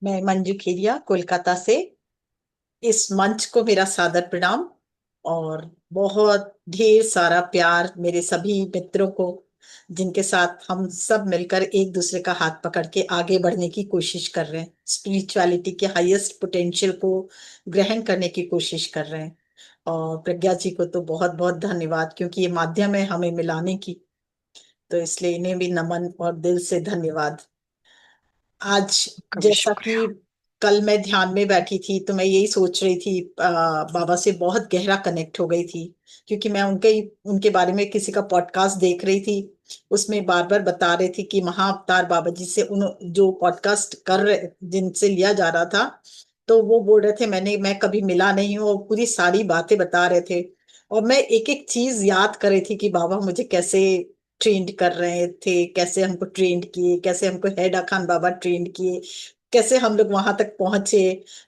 मैं मंजू खेरिया कोलकाता से। इस मंच को मेरा सादर प्रणाम और बहुत ढेर सारा प्यार मेरे सभी मित्रों को, जिनके साथ हम सब मिलकर एक दूसरे का हाथ पकड़ के आगे बढ़ने की कोशिश कर रहे हैं, स्पिरिचुअलिटी के हाईएस्ट पोटेंशियल को ग्रहण करने की कोशिश कर रहे हैं। और प्रज्ञा जी को तो बहुत बहुत धन्यवाद, क्योंकि ये माध्यम है हमें मिलाने की। तो इसलिए इन्हें भी नमन और दिल से धन्यवाद। आज का भी जैसा कि शुक्रिया। कल मैं ध्यान में बैठी थी तो मैं यही सोच रही थी, बाबा से बहुत गहरा कनेक्ट हो गई थी, क्योंकि मैं उनके बारे में किसी का पॉडकास्ट देख रही थी। उसमें बार बार बता रहे थे कि महाअवतार बाबा जी से उन जो पॉडकास्ट कर रहे जिनसे लिया जा रहा था, तो वो बोल रहे थे मैं कभी मिला नहीं हूँ, और पूरी सारी बातें बता रहे थे। और मैं एक एक चीज याद कर रही थी कि बाबा मुझे कैसे ट्रेंड कर रहे थे, कैसे हमको ट्रेंड किए, कैसे हमको हैदा खान बाबा ट्रेंड किए, कैसे हम लोग वहां तक पहुंचे।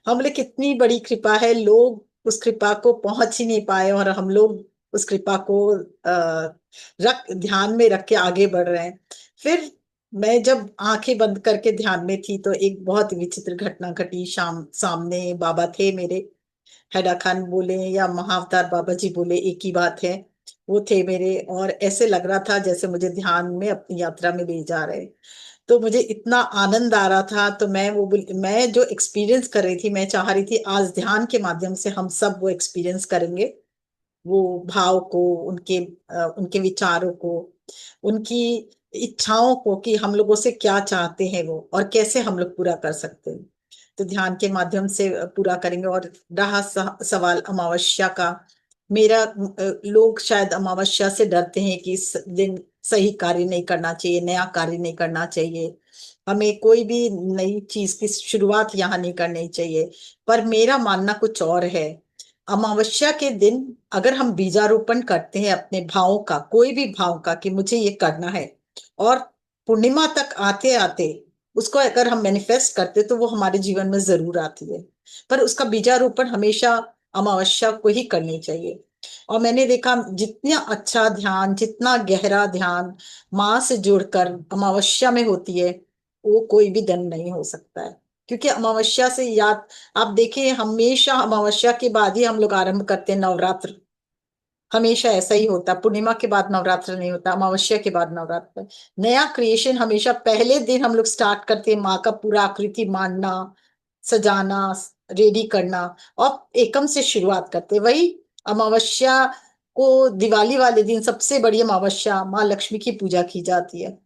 हम लोग कितनी बड़ी कृपा है, लोग उस कृपा को पहुंच ही नहीं पाए और हम लोग उस कृपा को रख ध्यान में रख के आगे बढ़ रहे हैं। फिर मैं जब आंखें बंद करके ध्यान में थी तो एक बहुत विचित्र घटना घटी। सामने बाबा थे मेरे, हैदा खान बोले या महाअवतार बाबा जी बोले एक ही बात है। वो थे मेरे, और ऐसे लग रहा था जैसे मुझे ध्यान में अपनी यात्रा में ले जा रहे। तो मुझे इतना आनंद आ रहा था, तो मैं जो एक्सपीरियंस कर रही थी, मैं चाह रही थी आज ध्यान के माध्यम से हम सब वो एक्सपीरियंस करेंगे, वो भाव को, उनके विचारों को, उनकी इच्छाओं को, कि हम लोगों से क्या चाहते हैं वो और कैसे हम लोग पूरा कर सकते हैं। तो ध्यान के माध्यम से पूरा करेंगे। और रहा सवाल अमावस्या का, मेरा लोग शायद अमावस्या से डरते हैं कि इस दिन सही कार्य नहीं करना चाहिए, नया कार्य नहीं करना चाहिए, हमें कोई भी नई चीज की शुरुआत यहाँ नहीं करनी चाहिए। पर मेरा मानना कुछ और है। अमावस्या के दिन अगर हम बीजारोपण करते हैं अपने भावों का, कोई भी भाव का, कि मुझे ये करना है, और पूर्णिमा तक आते आते उसको अगर हम मैनिफेस्ट करते, तो वो हमारे जीवन में जरूर आती है। पर उसका बीजारोपण हमेशा अमावस्या को ही करनी चाहिए। और मैंने देखा जितना अच्छा ध्यान, जितना गहरा ध्यान माँ से जुड़कर अमावस्या में होती है, वो कोई भी दिन नहीं हो सकता है। क्योंकि अमावस्या से याद, आप देखिए हमेशा अमावस्या के बाद ही हम लोग आरंभ करते हैं नवरात्र। हमेशा ऐसा ही होता, पूर्णिमा के बाद नवरात्र नहीं होता, अमावस्या के बाद नवरात्र। नया क्रिएशन हमेशा पहले दिन हम लोग स्टार्ट करते हैं, माँ का पूरा आकृति मांडना, सजाना, रेडी करना, और एकम से शुरुआत करते हैं। वही अमावस्या को, दिवाली वाले दिन सबसे बड़ी अमावस्या माँ लक्ष्मी की पूजा की जाती है।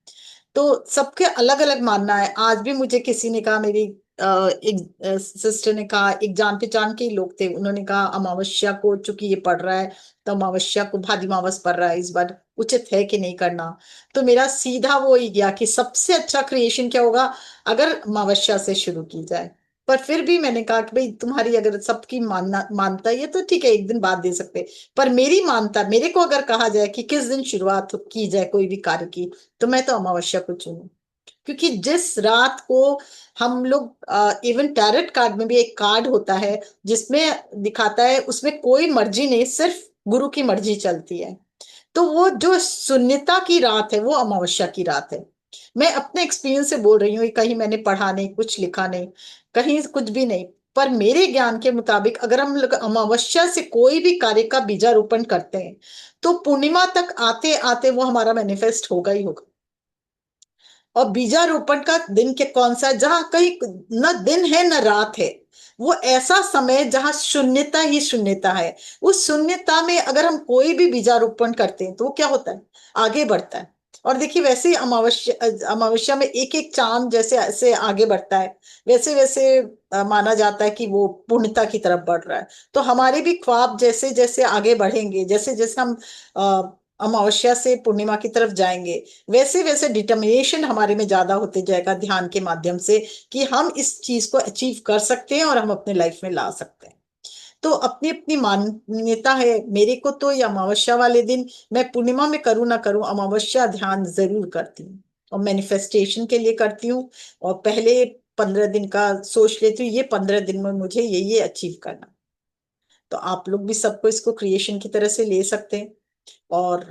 तो सबके अलग अलग मानना है। आज भी मुझे किसी ने कहा, मेरी एक सिस्टर ने कहा, एक जान पहचान के ही लोग थे, उन्होंने कहा अमावस्या को, चूंकि ये पड़ रहा है, तो अमावस्या को भाद्रवी मावस पड़ रहा है इस बार, उचित है कि नहीं करना। तो मेरा सीधा वो ही गया कि सबसे अच्छा क्रिएशन क्या होगा अगर अमावस्या से शुरू की जाए। पर फिर भी मैंने कहा कि भाई तुम्हारी अगर सबकी मानता ही है तो ठीक है, एक दिन बाद दे सकते हैं। पर मेरी मानता, मेरे को अगर कहा जाए कि किस दिन शुरुआत की जाए कोई भी कार्य की, तो मैं तो अमावस्या को चुनूं। क्योंकि जिस रात को हम लोग, इवन टैरेट कार्ड में भी एक कार्ड होता है जिसमें दिखाता है, उसमें कोई मर्जी नहीं, सिर्फ गुरु की मर्जी चलती है। तो वो जो शून्यता की रात है वो अमावस्या की रात है। मैं अपने एक्सपीरियंस से बोल रही हूँ, ये कहीं मैंने पढ़ा नहीं, कुछ लिखा नहीं, कहीं कुछ भी नहीं। पर मेरे ज्ञान के मुताबिक अगर हम लोग अमावस्या से कोई भी कार्य का बीजारोपण करते हैं, तो पूर्णिमा तक आते आते वो हमारा मैनिफेस्ट होगा ही होगा। और बीजारोपण का दिन के कौन सा है, जहां कहीं न दिन है न रात है, वो ऐसा समय जहां शून्यता ही शून्यता है। उस शून्यता में अगर हम कोई भी बीजारोपण करते हैं तो वो क्या होता है, आगे बढ़ता है। और देखिए वैसे ही अमावस्या अमावस्या में एक एक चांद जैसे ऐसे आगे बढ़ता है, वैसे वैसे माना जाता है कि वो पूर्णता की तरफ बढ़ रहा है। तो हमारे भी ख्वाब जैसे जैसे आगे बढ़ेंगे, जैसे जैसे हम अमावस्या से पूर्णिमा की तरफ जाएंगे, वैसे वैसे डिटर्मिनेशन हमारे में ज्यादा होते जाएगा ध्यान के माध्यम से, कि हम इस चीज को अचीव कर सकते हैं और हम अपने लाइफ में ला सकते हैं। तो अपनी अपनी मान्यता है। मेरे को तो ये अमावस्या वाले दिन, मैं पूर्णिमा में करूँ ना करूँ, अमावस्या ध्यान जरूर करती हूँ, और मैनिफेस्टेशन के लिए करती हूँ। और पहले 15 दिन का सोच लेती हूँ, ये 15 दिन में मुझे ये अचीव करना। तो आप लोग भी सबको इसको क्रिएशन की तरह से ले सकते हैं। और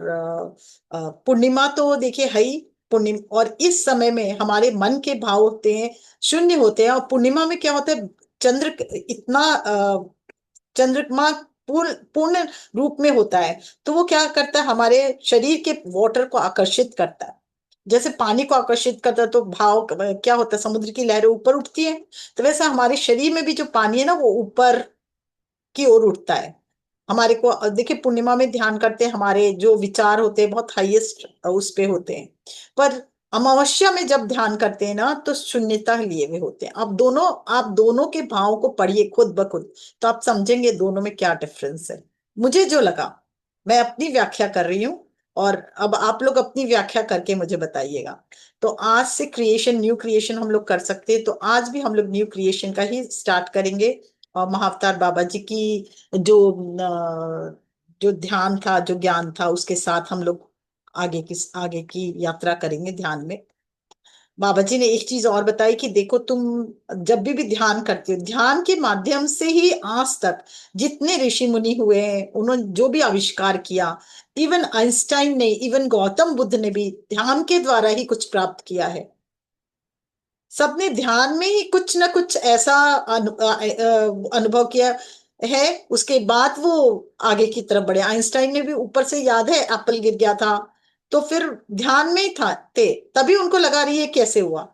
पूर्णिमा तो देखिए है ही, पूर्णिमा, और इस समय में हमारे मन के भाव होते हैं, शून्य होते हैं। और पूर्णिमा में क्या होता है, चंद्र इतना चंद्रमा पूर्ण पूर्ण रूप में होता है, तो वो क्या करता है, हमारे शरीर के वाटर को आकर्षित करता है। जैसे पानी को आकर्षित करता है तो भाव क्या होता है, समुद्र की लहरें ऊपर उठती है, तो वैसे हमारे शरीर में भी जो पानी है ना, वो ऊपर की ओर उठता है। हमारे को देखिए, पूर्णिमा में ध्यान करते हैं, हमारे जो विचार होते हैं बहुत हाईएस्ट उस पे होते हैं। पर अमावस्या में जब ध्यान करते हैं ना, तो शून्यता लिए हुए होते हैं। आप दोनों के भावों को पढ़िए खुद ब खुद, तो आप समझेंगे दोनों में क्या डिफरेंस है। मुझे जो लगा, मैं अपनी व्याख्या कर रही हूँ, और अब आप लोग अपनी व्याख्या करके मुझे बताइएगा। तो आज से क्रिएशन, न्यू क्रिएशन हम लोग कर सकते हैं, तो आज भी हम लोग न्यू क्रिएशन का ही स्टार्ट करेंगे। और महाअवतार बाबा जी की जो जो ध्यान था, जो ज्ञान था, उसके साथ हम लोग आगे की यात्रा करेंगे ध्यान में। बाबा जी ने एक चीज और बताई कि देखो, तुम जब भी ध्यान करते हो, ध्यान के माध्यम से ही आज तक जितने ऋषि मुनि हुए हैं, उन्होंने जो भी आविष्कार किया, इवन आइंस्टाइन ने, इवन गौतम बुद्ध ने भी ध्यान के द्वारा ही कुछ प्राप्त किया है। सबने ध्यान में ही कुछ ना कुछ ऐसा अनुभव किया है, उसके बाद वो आगे की तरफ बढ़े। आइंस्टाइन ने भी ऊपर से, याद है, एप्पल गिर गया था, तो फिर ध्यान में ही था थे, तभी उनको लगा रही है कैसे हुआ।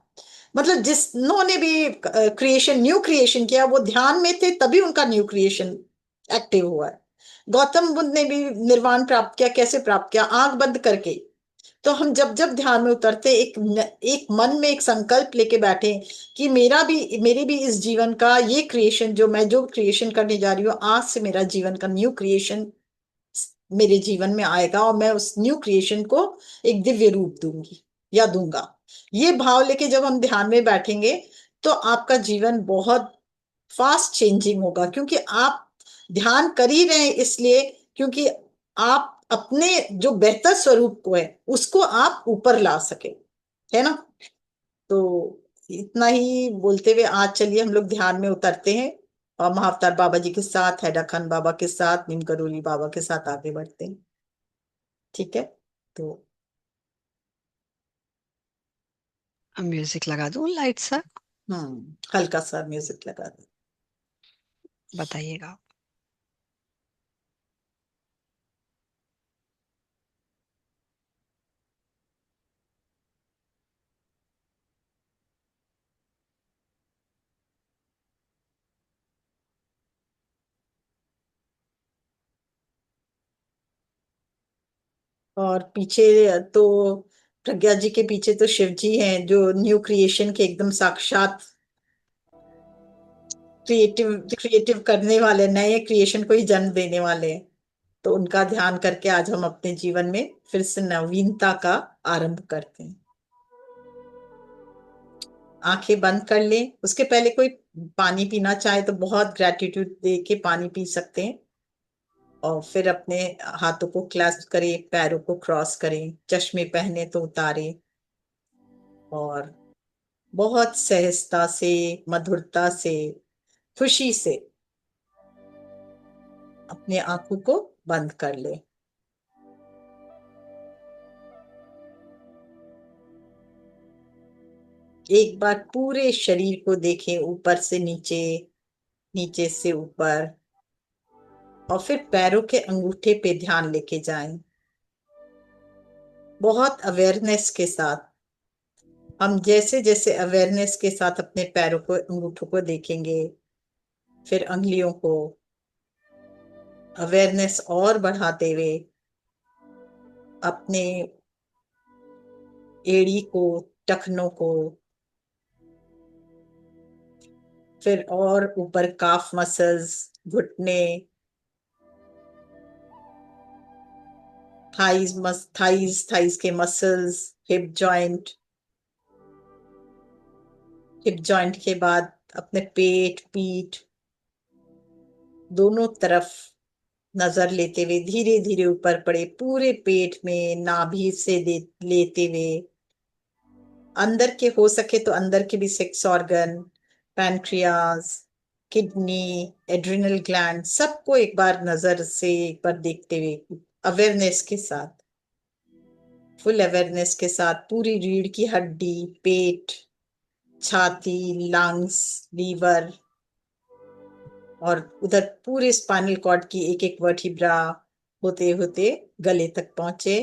मतलब जिन्होंने भी क्रिएशन, न्यू क्रिएशन किया, वो ध्यान में थे, तभी उनका न्यू क्रिएशन एक्टिव हुआ है। गौतम बुद्ध ने भी निर्वाण प्राप्त किया, कैसे प्राप्त किया, आंख बंद करके। तो हम जब जब ध्यान में उतरते, एक मन में एक संकल्प लेके बैठे कि मेरी भी इस जीवन का ये क्रिएशन, जो क्रिएशन करने जा रही हूँ, आज से मेरा जीवन का न्यू क्रिएशन मेरे जीवन में आएगा, और मैं उस न्यू क्रिएशन को एक दिव्य रूप दूंगी या दूंगा। ये भाव लेके जब हम ध्यान में बैठेंगे, तो आपका जीवन बहुत फास्ट चेंजिंग होगा, क्योंकि आप ध्यान कर ही रहे हैं, इसलिए क्योंकि आप अपने जो बेहतर स्वरूप को है, उसको आप ऊपर ला सके, है ना। तो इतना ही बोलते हुए आज चलिए हम लोग ध्यान में उतरते हैं, और महाअवतार बाबा जी के साथ, हैदर खान बाबा के साथ, नीम करोली बाबा के साथ आगे बढ़ते हैं। ठीक है। तो म्यूजिक लगा दूं लाइट सा? हल्का सा म्यूजिक लगा दें। बताइएगा। और पीछे तो प्रज्ञा जी के पीछे तो शिव जी हैं, जो न्यू क्रिएशन के एकदम साक्षात क्रिएटिव क्रिएटिव करने वाले, नए क्रिएशन को ही जन्म देने वाले हैं। तो उनका ध्यान करके आज हम अपने जीवन में फिर से नवीनता का आरंभ करते हैं। आंखें बंद कर लें, उसके पहले कोई पानी पीना चाहे तो बहुत ग्रेटिट्यूड दे के पानी पी सकते हैं। और फिर अपने हाथों को क्लैस्प करें, पैरों को क्रॉस करें, चश्मे पहने तो उतारें, और बहुत सहजता से, मधुरता से, खुशी से अपने आंखों को बंद कर ले। एक बार पूरे शरीर को देखें, ऊपर से नीचे, नीचे से ऊपर, और फिर पैरों के अंगूठे पे ध्यान लेके जाएं, बहुत अवेयरनेस के साथ। हम जैसे जैसे अवेयरनेस के साथ अपने पैरों को, अंगूठों को देखेंगे, फिर अंगुलियों को, अवेयरनेस और बढ़ाते हुए अपने एड़ी को, टखनों को, फिर और ऊपर काफ मसल्स, घुटने, थाइज के muscles, hip joint, hip joint के बाद अपने पेट, पीठ, दोनों तरफ नजर लेते हुए धीरे धीरे ऊपर पड़े, पूरे पेट में नाभि से लेते हुए, अंदर के हो सके तो अंदर के भी sex organ, pancreas, kidney, adrenal gland, सबको एक बार नजर से एक बार देखते हुए अवेयरनेस के साथ, फुल अवेयरनेस के साथ पूरी रीढ़ की हड्डी, पेट, छाती, लंग्स, लीवर और उधर पूरे स्पाइनल कॉर्ड की एक एक वर्टिब्रा होते होते गले तक पहुंचे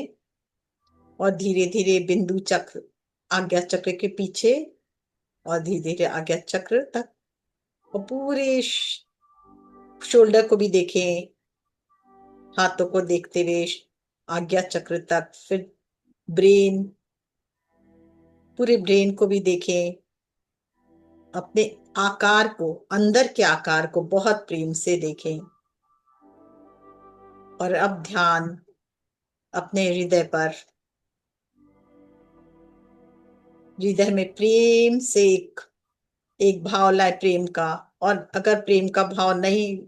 और धीरे धीरे बिंदु चक्र, आज्ञा चक्र के पीछे और धीरे धीरे आज्ञा चक्र तक और पूरे शोल्डर को भी देखें, हाथों को देखते हुए आज्ञा चक्र तक, फिर ब्रेन, पूरे ब्रेन को भी देखें, अपने आकार को, अंदर के आकार को बहुत प्रेम से देखें। और अब ध्यान अपने हृदय पर, हृदय में प्रेम से एक भाव लाए प्रेम का। और अगर प्रेम का भाव नहीं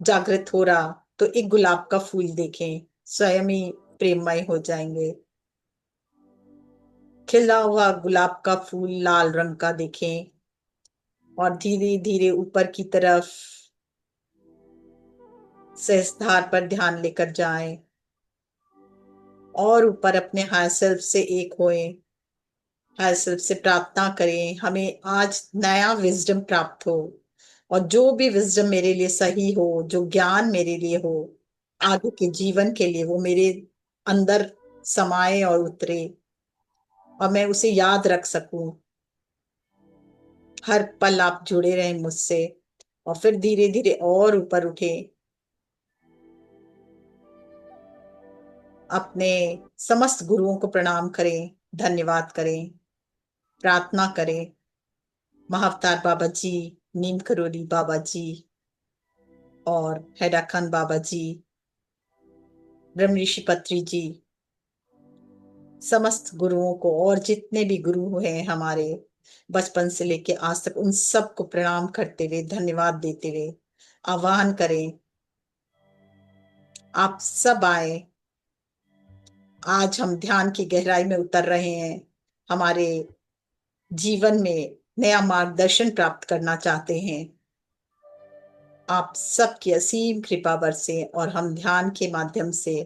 जागृत हो रहा तो एक गुलाब का फूल देखें, स्वयं ही प्रेममय हो जाएंगे। खिला हुआ गुलाब का फूल लाल रंग का देखें और धीरे धीरे ऊपर की तरफ सहस्त्रधार पर ध्यान लेकर जाएं और ऊपर अपने हायर सेल्फ से एक होएं। हायर सेल्फ से प्रार्थना करें हमें आज नया विजडम प्राप्त हो और जो भी विजडम मेरे लिए सही हो, जो ज्ञान मेरे लिए हो आगे के जीवन के लिए, वो मेरे अंदर समाये और उतरे और मैं उसे याद रख सकूं। हर पल आप जुड़े रहें मुझसे और फिर धीरे धीरे और ऊपर उठे। अपने समस्त गुरुओं को प्रणाम करें, धन्यवाद करें, प्रार्थना करें। महाअवतार बाबा जी, नीम करोली बाबा जी और हैदर खान बाबा जी, ब्रह्म ऋषि पत्री जी, समस्त गुरुओं को और जितने भी गुरु हैं हमारे बचपन से लेके आज तक, उन सबको प्रणाम करते हुए, धन्यवाद देते हुए आह्वान करें आप सब आए। आज हम ध्यान की गहराई में उतर रहे हैं, हमारे जीवन में नया मार्गदर्शन प्राप्त करना चाहते हैं। आप सबकी असीम कृपा बरसे और हम ध्यान के माध्यम से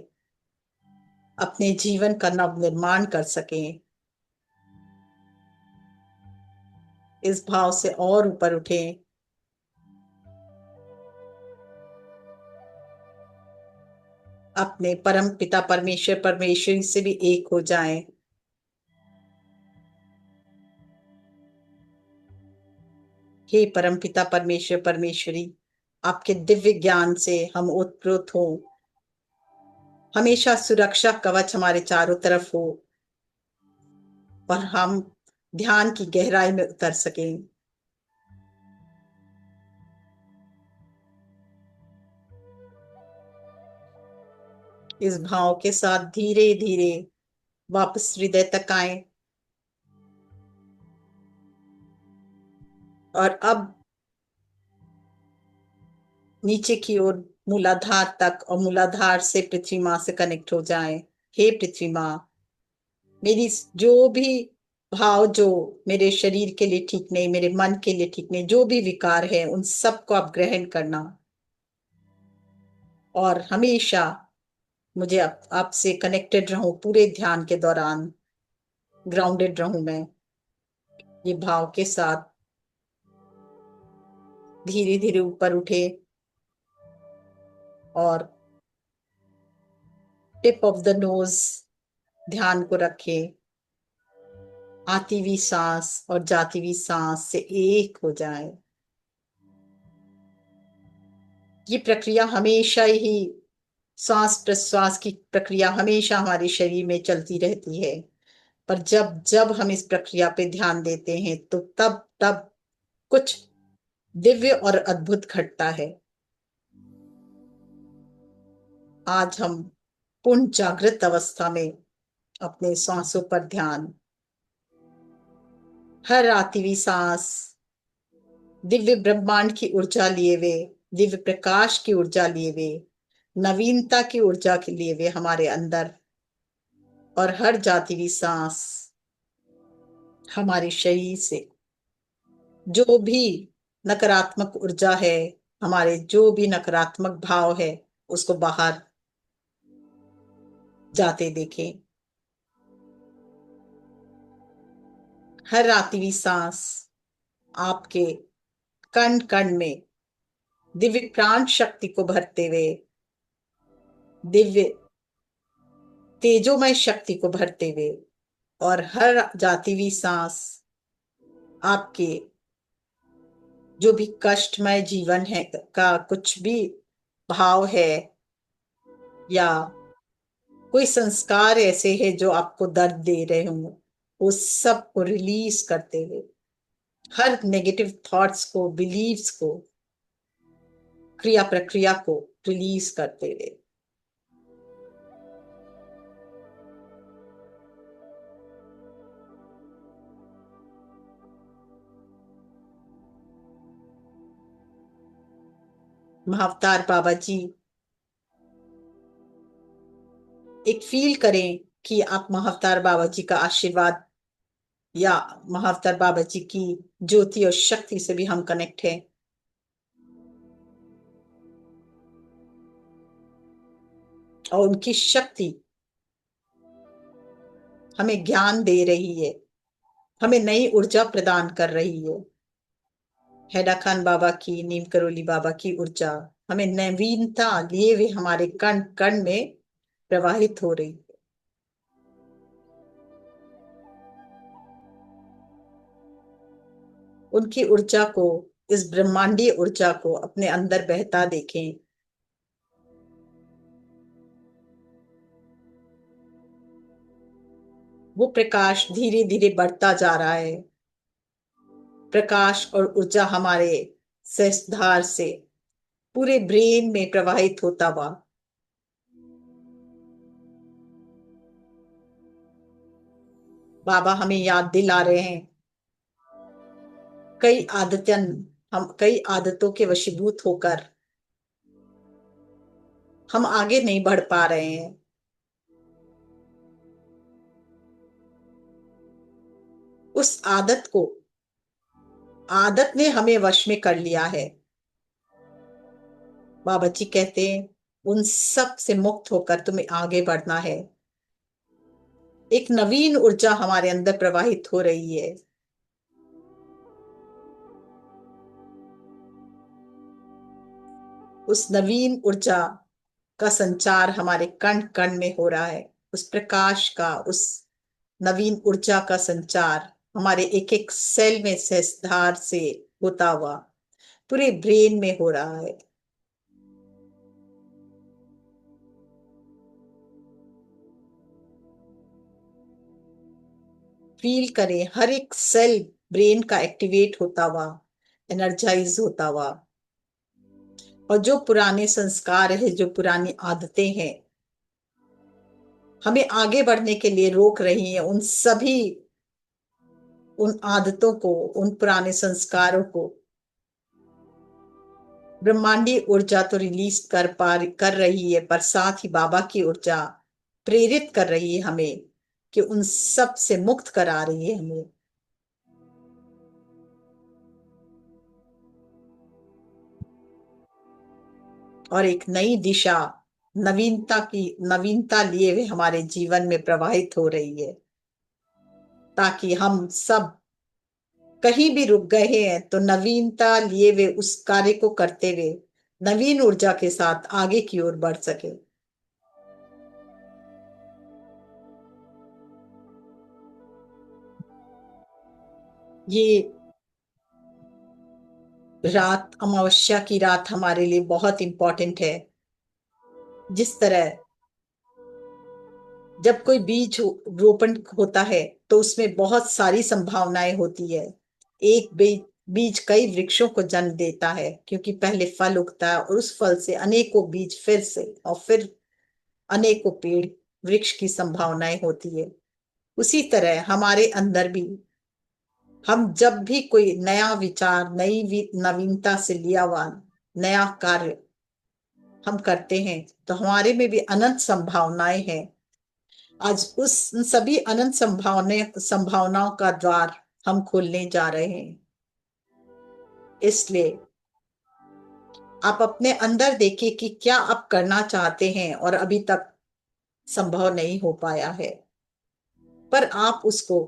अपने जीवन का नव निर्माण कर सकें। इस भाव से और ऊपर उठें। अपने परम पिता परमेश्वर परमेश्वरी से भी एक हो जाएं। हे परम पिता परमेश्वर परमेश्वरी, आपके दिव्य ज्ञान से हम ओतप्रोत हों, हमेशा सुरक्षा कवच हमारे चारों तरफ हो और हम ध्यान की गहराई में उतर सकें। इस भाव के साथ धीरे धीरे वापस हृदय तक आए और अब नीचे की ओर मूलाधार तक और मूलाधार से पृथ्वी माँ से कनेक्ट हो जाएं। हे पृथ्वी माँ, मेरी जो भी भाव, जो मेरे शरीर के लिए ठीक नहीं, मेरे मन के लिए ठीक नहीं, जो भी विकार है उन सबको आप ग्रहण करना और हमेशा मुझे आपसे कनेक्टेड रहूं, पूरे ध्यान के दौरान ग्राउंडेड रहूं मैं। ये भाव के साथ धीरे धीरे ऊपर उठे और टिप ऑफ द नोज ध्यान को रखे। आती हुई सांस और जाती हुई सांस से एक हो जाए। ये प्रक्रिया हमेशा ही, श्वास प्रश्वास की प्रक्रिया हमेशा हमारे शरीर में चलती रहती है, पर जब जब हम इस प्रक्रिया पे ध्यान देते हैं तो तब तब कुछ दिव्य और अद्भुत घटता है। आज हम पूर्ण जागृत अवस्था में अपने सांसों पर ध्यान, हर आती हुई सांस दिव्य ब्रह्मांड की ऊर्जा लिए हुए, दिव्य प्रकाश की ऊर्जा लिए हुए, नवीनता की ऊर्जा के लिए हुए हमारे अंदर, और हर जाती हुई सांस हमारे शरीर से जो भी नकारात्मक ऊर्जा है, हमारे जो भी नकारात्मक भाव है, उसको बाहर जाते देखें। हर आती सांस आपके कण कण में दिव्य प्राण शक्ति को भरते हुए, दिव्य तेजोमय शक्ति को भरते हुए, और हर जाती हुई सांस आपके जो भी कष्टमय जीवन है का कुछ भी भाव है, या कोई संस्कार ऐसे है जो आपको दर्द दे रहे हों, उस सब को रिलीज करते हुए, हर नेगेटिव थॉट्स को, बिलीव्स को, क्रिया प्रक्रिया को रिलीज करते हुए, महाअवतार बाबा जी, एक फील करें कि आप महाअवतार बाबा जी का आशीर्वाद या महाअवतार बाबा जी की ज्योति और शक्ति से भी हम कनेक्ट हैं, और उनकी शक्ति हमें ज्ञान दे रही है, हमें नई ऊर्जा प्रदान कर रही है। हैदा खान बाबा की, नीम करोली बाबा की ऊर्जा हमें नवीनता लिए हुए हमारे कण कण में प्रवाहित हो रही है। उनकी ऊर्जा को, इस ब्रह्मांडीय ऊर्जा को अपने अंदर बहता देखें। वो प्रकाश धीरे धीरे बढ़ता जा रहा है। प्रकाश और ऊर्जा हमारे सहस्त्रधार से पूरे ब्रेन में प्रवाहित होता हुआ बाबा हमें याद दिला रहे हैं, कई आदतों के वशीभूत होकर हम आगे नहीं बढ़ पा रहे हैं। उस आदत ने हमें वश में कर लिया है। बाबा जी कहते हैं, उन सब से मुक्त होकर तुम्हें आगे बढ़ना है। एक नवीन ऊर्जा हमारे अंदर प्रवाहित हो रही है। उस नवीन ऊर्जा का संचार हमारे कण कण में हो रहा है। उस प्रकाश का, उस नवीन ऊर्जा का संचार हमारे एक एक सेल में सहस्त्रधार से होता हुआ पूरे ब्रेन में हो रहा है। फील करें हर एक सेल ब्रेन का एक्टिवेट होता हुआ, एनर्जाइज होता हुआ, और जो पुराने संस्कार है, जो पुरानी आदतें हैं हमें आगे बढ़ने के लिए रोक रही हैं, उन आदतों को, उन पुराने संस्कारों को ब्रह्मांडीय ऊर्जा तो रिलीज कर रही है, पर साथ ही बाबा की ऊर्जा प्रेरित कर रही है हमें, कि उन सब से मुक्त करा रही है हमें। और एक नई दिशा, नवीनता लिए हुए हमारे जीवन में प्रवाहित हो रही है, ताकि हम सब कहीं भी रुक गए हैं तो नवीनता लिए हुए उस कार्य को करते हुए नवीन ऊर्जा के साथ आगे की ओर बढ़ सके। ये रात, अमावस्या की रात हमारे लिए बहुत इंपॉर्टेंट है। जिस तरह जब कोई बीज रोपण होता है तो उसमें बहुत सारी संभावनाएं होती है। एक बीज कई वृक्षों को जन्म देता है, क्योंकि पहले फल उगता है और उस फल से अनेकों बीज फिर से, और फिर अनेकों पेड़, वृक्ष की संभावनाएं होती है। उसी तरह हमारे अंदर भी हम जब भी कोई नया विचार, नवीनता से लिया हुआ नया कार्य हम करते हैं तो हमारे में भी अनंत संभावनाएं हैं। आज उन सभी अनंत संभावनाओं का द्वार हम खोलने जा रहे हैं। इसलिए आप अपने अंदर देखिए कि क्या आप करना चाहते हैं और अभी तक संभव नहीं हो पाया है, पर आप उसको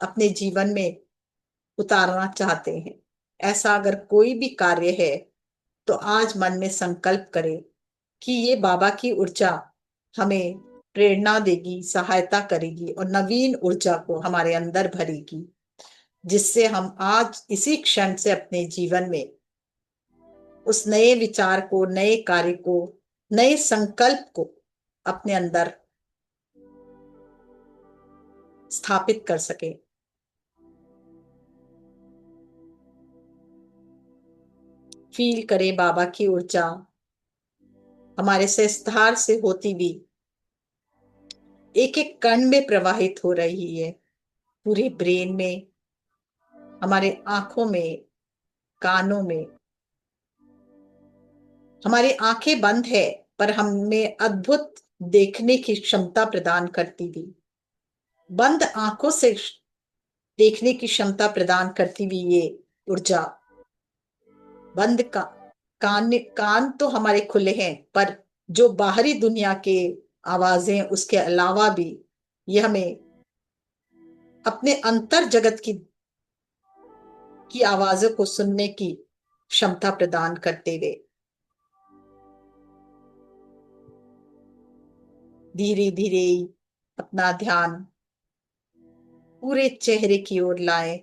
अपने जीवन में उतारना चाहते हैं। ऐसा अगर कोई भी कार्य है तो आज मन में संकल्प करें कि ये बाबा की ऊर्जा हमें प्रेरणा देगी, सहायता करेगी और नवीन ऊर्जा को हमारे अंदर भरेगी, जिससे हम आज इसी क्षण से अपने जीवन में उस नए विचार को, नए कार्य को, नए संकल्प को अपने अंदर स्थापित कर सके। फील करें बाबा की ऊर्जा हमारे सहस्त्रार से होती हुई एक एक कण में प्रवाहित हो रही है, पूरे ब्रेन में, हमारे आंखों में, कानों में। हमारी आंखें बंद है पर हमें अद्भुत देखने की क्षमता प्रदान करती थी। बंद आंखों से देखने की क्षमता प्रदान करती हुई ये ऊर्जा, बंद का कान तो हमारे खुले हैं पर जो बाहरी दुनिया के आवाजें उसके अलावा भी ये हमें अपने अंतर जगत की आवाजों को सुनने की क्षमता प्रदान करते हुए धीरे धीरे अपना ध्यान पूरे चेहरे की ओर लाएं,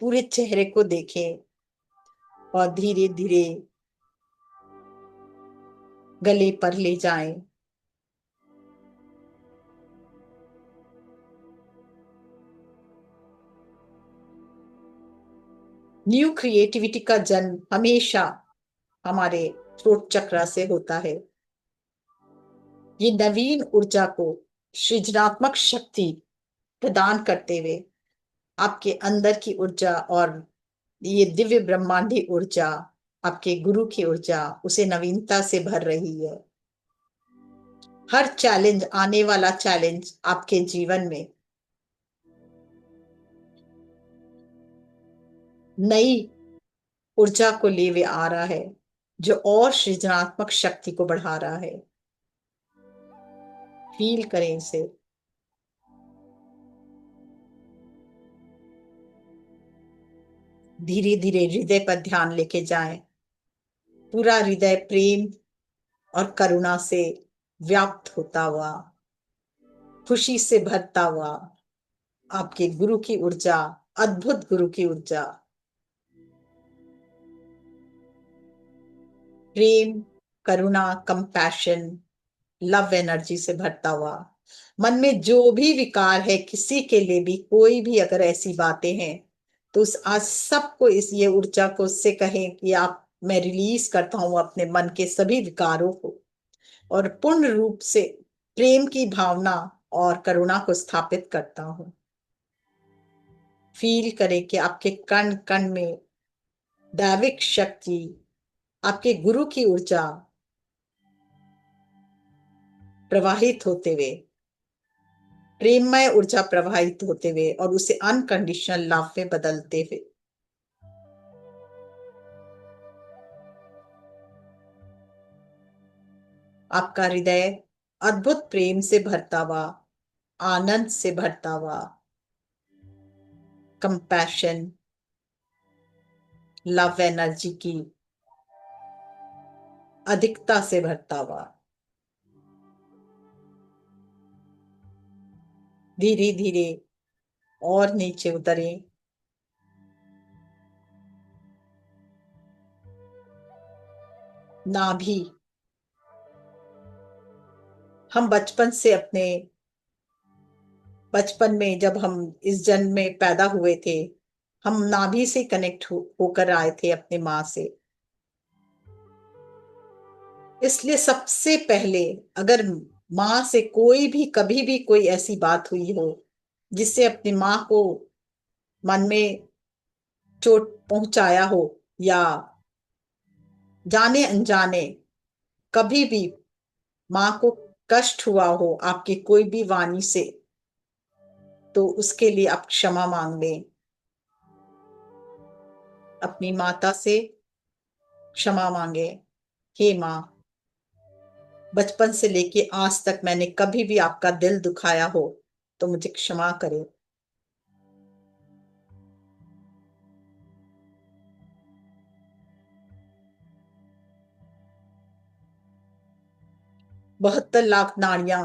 पूरे चेहरे को देखें और धीरे धीरे गले पर ले जाएं। न्यू क्रिएटिविटी का जन्म हमेशा हमारे थ्रोट चक्र से होता है। ये नवीन ऊर्जा को सृजनात्मक शक्ति प्रदान करते हुए आपके अंदर की ऊर्जा और ये दिव्य ब्रह्मांडी ऊर्जा, आपके गुरु की ऊर्जा उसे नवीनता से भर रही है। हर चैलेंज, आने वाला चैलेंज आपके जीवन में नई ऊर्जा को ले हुए आ रहा है, जो और सृजनात्मक शक्ति को बढ़ा रहा है। फील करें इसे। धीरे धीरे हृदय पर ध्यान लेके जाएं। पूरा हृदय प्रेम और करुणा से व्याप्त होता हुआ, खुशी से भरता हुआ, आपके गुरु की ऊर्जा, अद्भुत गुरु की ऊर्जा, प्रेम, करुणा, कंपैशन, लव एनर्जी से भरता हुआ। मन में जो भी विकार है, किसी के लिए भी कोई भी अगर ऐसी बातें हैं तो उस आज सबको इस ये ऊर्जा को उससे कहें कि आप, मैं रिलीज करता हूं अपने मन के सभी विकारों को और पूर्ण रूप से प्रेम की भावना और करुणा को स्थापित करता हूं। फील करें कि आपके कण कण में दैविक शक्ति, आपके गुरु की ऊर्जा प्रवाहित होते हुए, प्रेममय ऊर्जा प्रवाहित होते हुए और उसे अनकंडीशनल लव में बदलते हुए। आपका हृदय अद्भुत प्रेम से भरता हुआ, आनंद से भरता हुआ, कंपैशन, लव एनर्जी की अधिकता से भरता हुआ। धीरे धीरे और नीचे उतरें। नाभि, हम बचपन से अपने बचपन में जब हम इस जन्म में पैदा हुए थे, हम नाभि से कनेक्ट होकर आए थे अपने माँ से। इसलिए सबसे पहले अगर माँ से कोई भी कभी भी कोई ऐसी बात हुई हो जिससे अपनी माँ को मन में चोट पहुंचाया हो या जाने अनजाने कभी भी माँ को कष्ट हुआ हो आपकी कोई भी वाणी से, तो उसके लिए आप क्षमा मांग लें। अपनी माता से क्षमा मांगे, हे माँ, बचपन से लेके आज तक मैंने कभी भी आपका दिल दुखाया हो तो मुझे क्षमा करें। 72 लाख नाड़ियां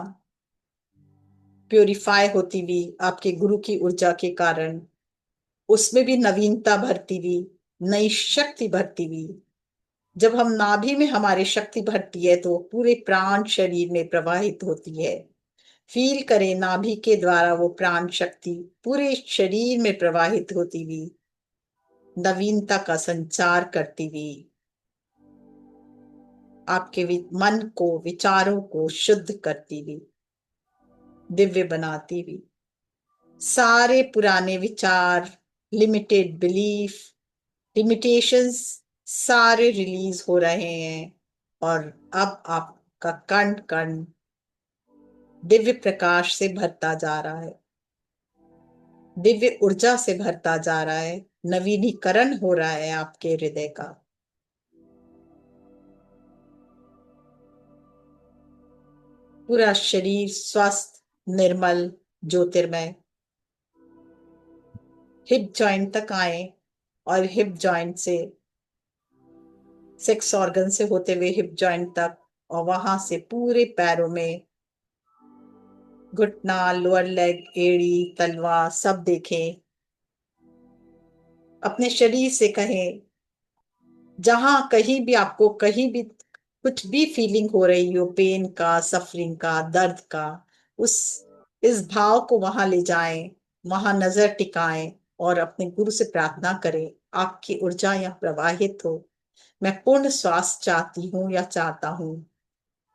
प्योरीफाई होती हुई आपके गुरु की ऊर्जा के कारण, उसमें भी नवीनता भरती हुई, नई शक्ति भरती हुई। जब हम नाभि में हमारी शक्ति भरती है तो पूरे प्राण शरीर में प्रवाहित होती है। फील करें नाभि के द्वारा वो प्राण शक्ति पूरे शरीर में प्रवाहित होती हुई, नवीनता का संचार करती हुई, आपके मन को, विचारों को शुद्ध करती हुई, दिव्य बनाती हुई। सारे पुराने विचार, लिमिटेड बिलीफ, लिमिटेशंस सारे रिलीज हो रहे हैं और अब आपका कण कण दिव्य प्रकाश से भरता जा रहा है, दिव्य ऊर्जा से भरता जा रहा है, नवीनीकरण हो रहा है आपके हृदय का। पूरा शरीर स्वस्थ, निर्मल, ज्योतिर्मय। हिप जॉइंट तक आए और हिप जॉइंट से, सेक्स ऑर्गन से होते हुए हिप जॉइंट तक, और वहां से पूरे पैरों में, घुटना, लोअर लेग, एड़ी, तलवा सब देखें। अपने शरीर से कहें, जहां कहीं भी आपको कहीं भी कुछ भी फीलिंग हो रही हो, पेन का, सफरिंग का, दर्द का, उस इस भाव को वहां ले जाएं, वहां नजर टिकाएं और अपने गुरु से प्रार्थना करें, आपकी ऊर्जा यहाँ प्रवाहित हो। मैं पूर्ण स्वास्थ्य चाहती हूँ या चाहता हूँ।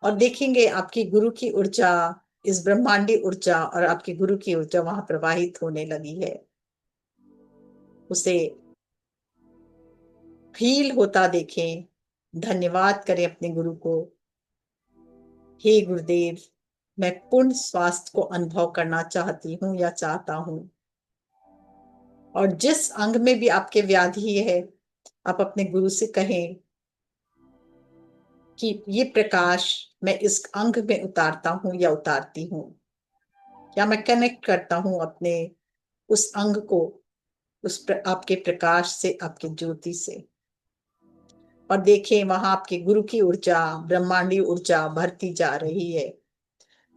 और देखेंगे आपकी गुरु की ऊर्जा, इस ब्रह्मांडी ऊर्जा और आपके गुरु की ऊर्जा वहां प्रवाहित होने लगी है। उसे फील होता देखें। धन्यवाद करें अपने गुरु को। हे गुरुदेव, मैं पूर्ण स्वास्थ्य को अनुभव करना चाहती हूँ या चाहता हूँ। और जिस अंग में भी आपके व्याधि है, आप अपने गुरु से कहें कि ये प्रकाश मैं इस अंग में उतारता हूँ या उतारती हूँ, या मैं कनेक्ट करता हूँ अपने उस अंग को आपके प्रकाश से, आपकी ज्योति से। और देखें वहां आपके गुरु की ऊर्जा, ब्रह्मांडी ऊर्जा भरती जा रही है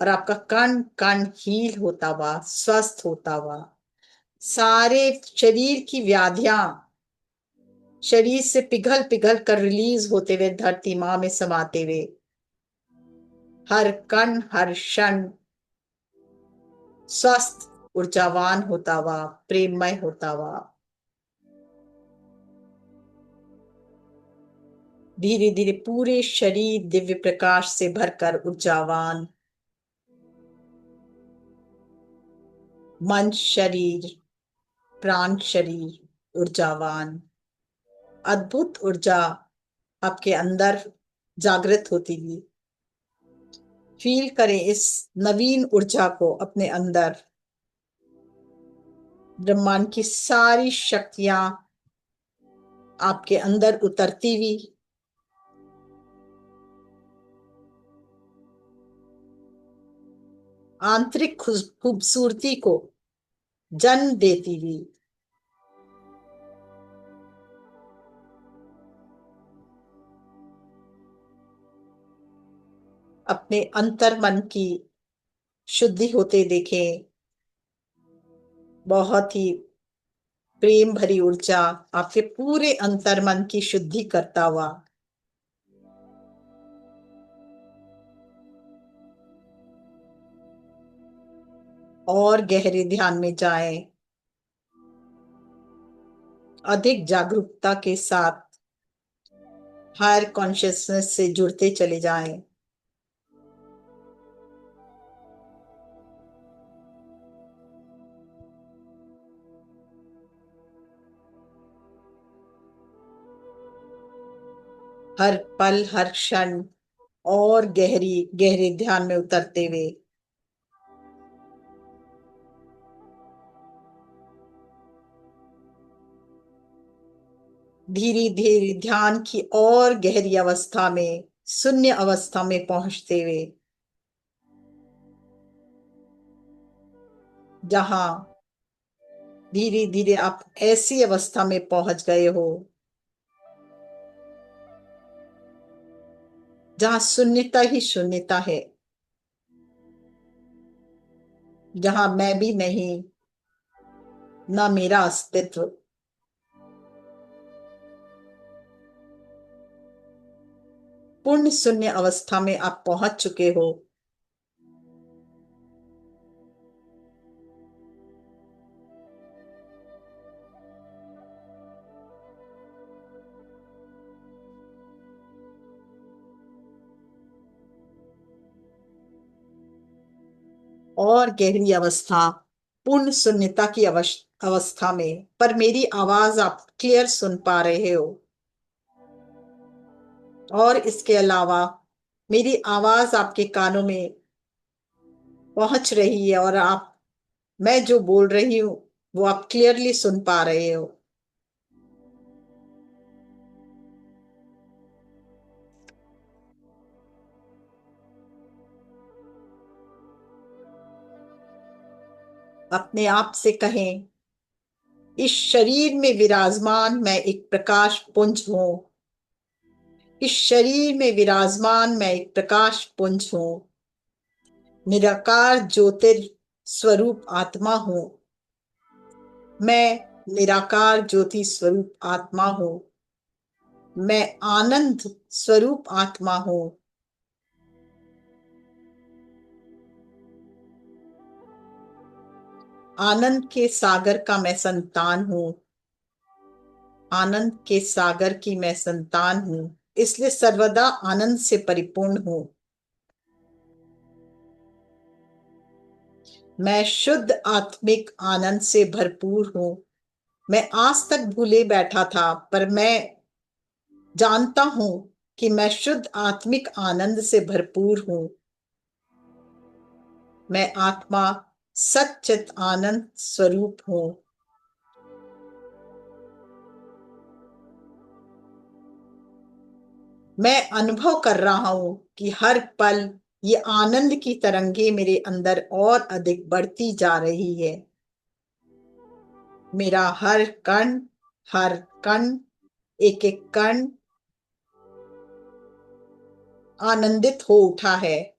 और आपका कण कण हील होता हुआ, स्वस्थ होता हुआ, सारे शरीर की व्याधियां शरीर से पिघल पिघल कर रिलीज होते हुए धरती मां में समाते हुए, हर कण हर क्षण स्वस्थ, ऊर्जावान होता हुआ, प्रेममय होता हुआ, धीरे धीरे पूरे शरीर दिव्य प्रकाश से भरकर ऊर्जावान, मन शरीर, प्राण शरीर ऊर्जावान, अद्भुत ऊर्जा आपके अंदर जागृत होती हुई। फील करें इस नवीन ऊर्जा को अपने अंदर। ब्रह्मांड की सारी शक्तियां आपके अंदर उतरती हुई, आंतरिक खूबसूरती को जन्म देती हुई, अपने अंतर मन की शुद्धि होते देखें। बहुत ही प्रेम भरी ऊर्जा आपके पूरे अंतर मन की शुद्धि करता हुआ, और गहरे ध्यान में जाएं, अधिक जागरूकता के साथ हायर कॉन्शियसनेस से जुड़ते चले जाएं। हर पल हर क्षण और गहरी गहरे ध्यान में उतरते हुए, धीरे धीरे ध्यान की और गहरी अवस्था में, शून्य अवस्था में पहुंचते हुए, जहां धीरे धीरे आप ऐसी अवस्था में पहुंच गए हो जहां शून्यता ही शून्यता है। जहां मैं भी नहीं, ना मेरा अस्तित्व। पूर्ण शून्य अवस्था में आप पहुंच चुके हो। और गहरी अवस्था, पूर्ण शून्यता की अवस्था में, पर मेरी आवाज आप क्लियर सुन पा रहे हो। और इसके अलावा मेरी आवाज आपके कानों में पहुंच रही है, और आप, मैं जो बोल रही हूं वो आप क्लियरली सुन पा रहे हो। अपने आप से कहें, इस शरीर में विराजमान मैं एक प्रकाश पुंज हूं। इस शरीर में विराजमान मैं एक प्रकाश पुंज हूं। निराकार ज्योतिर स्वरूप आत्मा हूं। मैं निराकार ज्योति स्वरूप आत्मा हूं। मैं आनंद स्वरूप आत्मा हूं। आनंद के सागर का मैं संतान हूं। आनंद के सागर की मैं संतान हूं, इसलिए सर्वदा आनंद से परिपूर्ण हूं। मैं शुद्ध आत्मिक आनंद से भरपूर हूं। मैं आज तक भूले बैठा था, पर मैं जानता हूं कि मैं शुद्ध आत्मिक आनंद से भरपूर हूं। मैं आत्मा सच्चित आनंद स्वरूप हूं। मैं अनुभव कर रहा हूं कि हर पल ये आनंद की तरंगे मेरे अंदर और अधिक बढ़ती जा रही है। मेरा हर कण, एक एक कण आनंदित हो उठा है।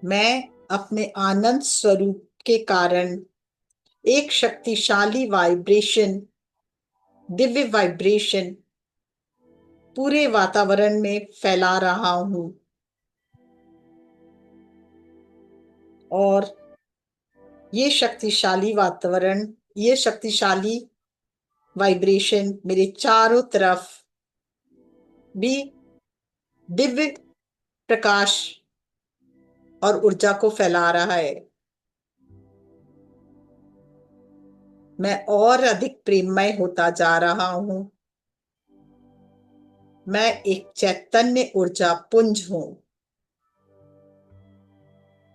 मैं अपने आनंद स्वरूप के कारण एक शक्तिशाली वाइब्रेशन, दिव्य वाइब्रेशन पूरे वातावरण में फैला रहा हूं। और ये शक्तिशाली वातावरण, ये शक्तिशाली वाइब्रेशन मेरे चारों तरफ भी दिव्य प्रकाश और ऊर्जा को फैला रहा है। मैं और अधिक प्रेममय होता जा रहा हूं। मैं एक चैतन्य ऊर्जा पुंज हूं।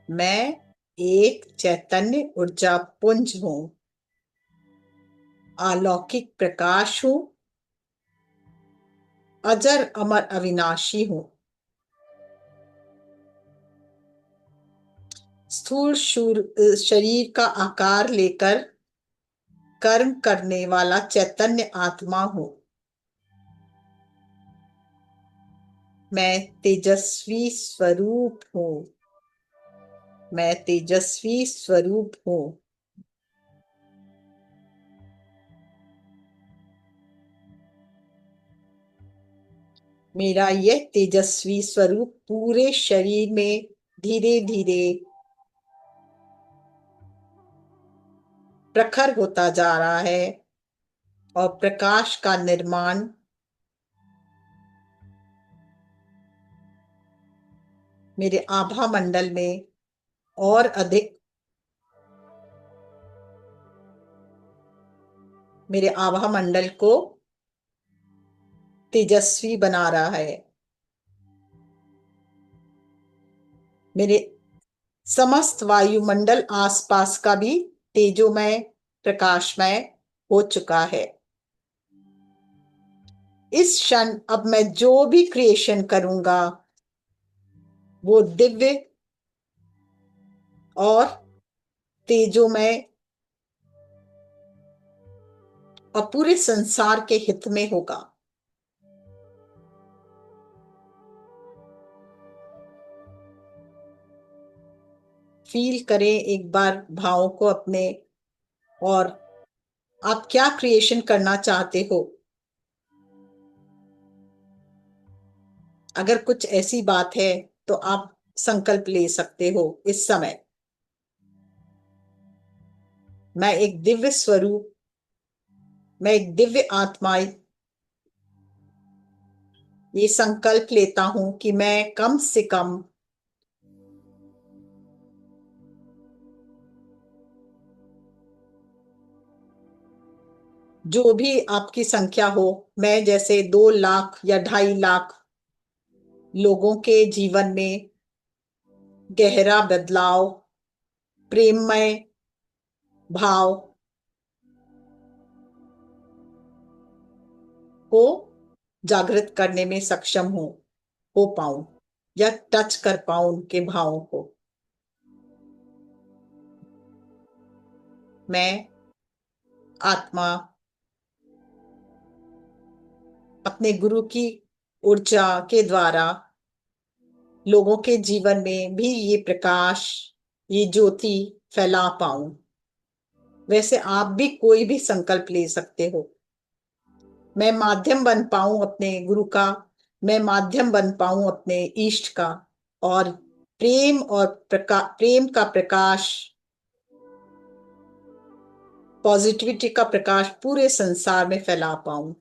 मैं एक चैतन्य ऊर्जा पुंज हूं। अलौकिक प्रकाश हूं। अजर अमर अविनाशी हूं। स्थूल शरीर का आकार लेकर कर्म करने वाला चैतन्य आत्मा हूं। मैं तेजस्वी स्वरूप हूं। मैं तेजस्वी स्वरूप हूं। मेरा यह तेजस्वी स्वरूप पूरे शरीर में धीरे धीरे प्रखर होता जा रहा है, और प्रकाश का निर्माण मेरे आभा मंडल में और अधिक, मेरे आभा मंडल को तेजस्वी बना रहा है। मेरे समस्त वायुमंडल आसपास का भी तेजोमय, प्रकाशमय हो चुका है। इस क्षण अब मैं जो भी क्रिएशन करूंगा वो दिव्य और तेजोमय और पूरे संसार के हित में होगा। फील करें एक बार भावों को अपने, और आप क्या क्रिएशन करना चाहते हो। अगर कुछ ऐसी बात है तो आप संकल्प ले सकते हो इस समय। मैं एक दिव्य स्वरूप, मैं एक दिव्य आत्मा ये संकल्प लेता हूं कि मैं कम से कम जो भी आपकी संख्या हो, मैं जैसे 2 लाख या 2.5 लाख लोगों के जीवन में गहरा बदलाव, प्रेममय भाव को जागृत करने में सक्षम हो पाऊं, या टच कर पाऊं उनके भावों को। मैं आत्मा अपने गुरु की ऊर्जा के द्वारा लोगों के जीवन में भी ये प्रकाश, ये ज्योति फैला पाऊं। वैसे आप भी कोई भी संकल्प ले सकते हो। मैं माध्यम बन पाऊं अपने गुरु का, मैं माध्यम बन पाऊं अपने इष्ट का, और प्रेम का प्रकाश, पॉजिटिविटी का प्रकाश पूरे संसार में फैला पाऊं।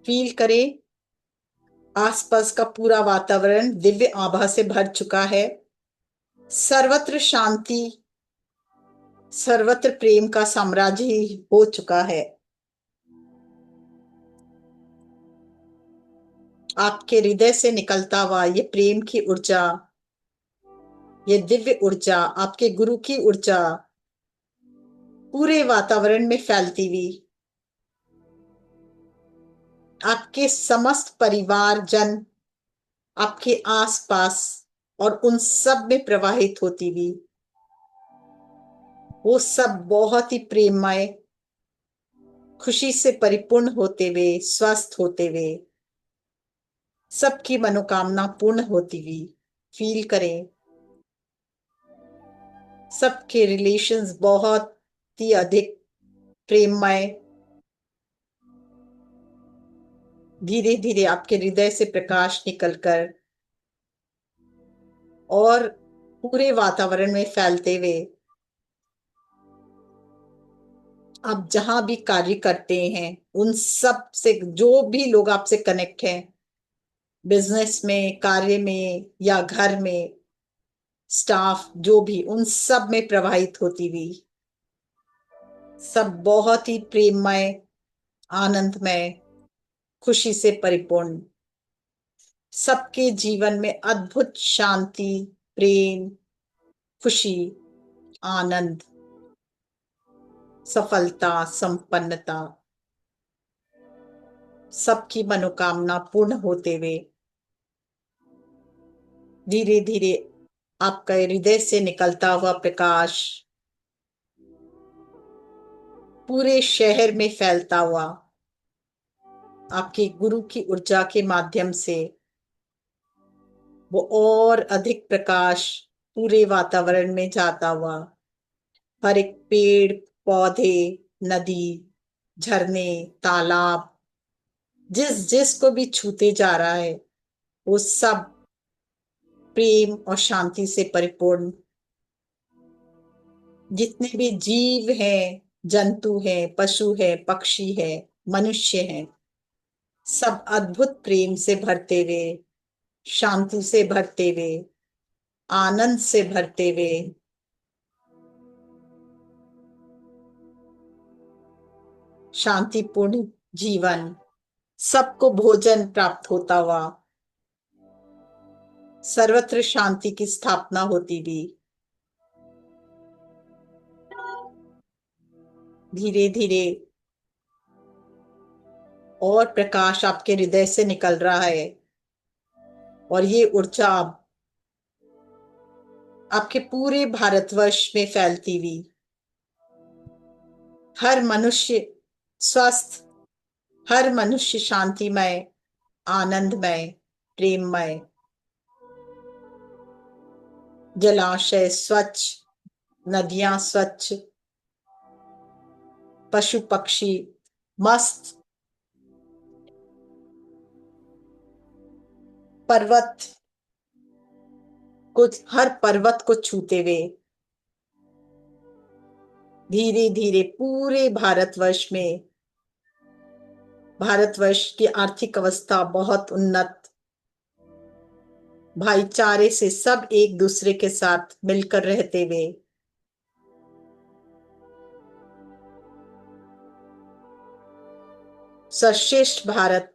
फील करें आसपास का पूरा वातावरण दिव्य आभा से भर चुका है। सर्वत्र शांति, सर्वत्र प्रेम का साम्राज्य ही हो चुका है। आपके हृदय से निकलता हुआ ये प्रेम की ऊर्जा, ये दिव्य ऊर्जा, आपके गुरु की ऊर्जा पूरे वातावरण में फैलती हुई आपके समस्त परिवार जन, आपके आसपास और उन सब में प्रवाहित होती हुई, वो सब बहुत ही प्रेममय, खुशी से परिपूर्ण होते हुए, स्वस्थ होते हुए, सबकी मनोकामना पूर्ण होती हुई फील करें। सबके रिलेशंस बहुत ही अधिक प्रेममय धीरे धीरे आपके हृदय से प्रकाश निकलकर और पूरे वातावरण में फैलते हुए आप जहां भी कार्य करते हैं उन सब से, जो भी लोग आपसे कनेक्ट हैं, बिजनेस में, कार्य में या घर में, स्टाफ जो भी, उन सब में प्रवाहित होती हुई सब बहुत ही प्रेममय, आनंदमय, खुशी से परिपूर्ण, सबके जीवन में अद्भुत शांति, प्रेम, खुशी, आनंद, सफलता, संपन्नता, सबकी मनोकामना पूर्ण होते हुए धीरे धीरे आपका हृदय से निकलता हुआ प्रकाश पूरे शहर में फैलता हुआ आपके गुरु की ऊर्जा के माध्यम से वो और अधिक प्रकाश पूरे वातावरण में जाता हुआ हर एक पेड़, पौधे, नदी, झरने, तालाब, जिस जिस को भी छूते जा रहा है वो सब प्रेम और शांति से परिपूर्ण, जितने भी जीव हैं, जंतु हैं, पशु है, पक्षी है, मनुष्य हैं, सब अद्भुत प्रेम से भरते हुए, शांति से भरते हुए, आनंद से भरते हुए, शांतिपूर्ण जीवन, सबको भोजन प्राप्त होता हुआ, सर्वत्र शांति की स्थापना होती भी धीरे धीरे और प्रकाश आपके हृदय से निकल रहा है। और ये ऊर्जा आपके पूरे भारतवर्ष में फैलती हुई हर मनुष्य स्वस्थ, हर मनुष्य शांतिमय, आनंदमय, प्रेममय। जलाशय स्वच्छ, नदियां स्वच्छ, पशु पक्षी मस्त, पर्वत, कुछ हर पर्वत को छूते हुए धीरे धीरे पूरे भारतवर्ष की आर्थिक अवस्था बहुत उन्नत, भाईचारे से सब एक दूसरे के साथ मिलकर रहते हुए, सर्वश्रेष्ठ भारत,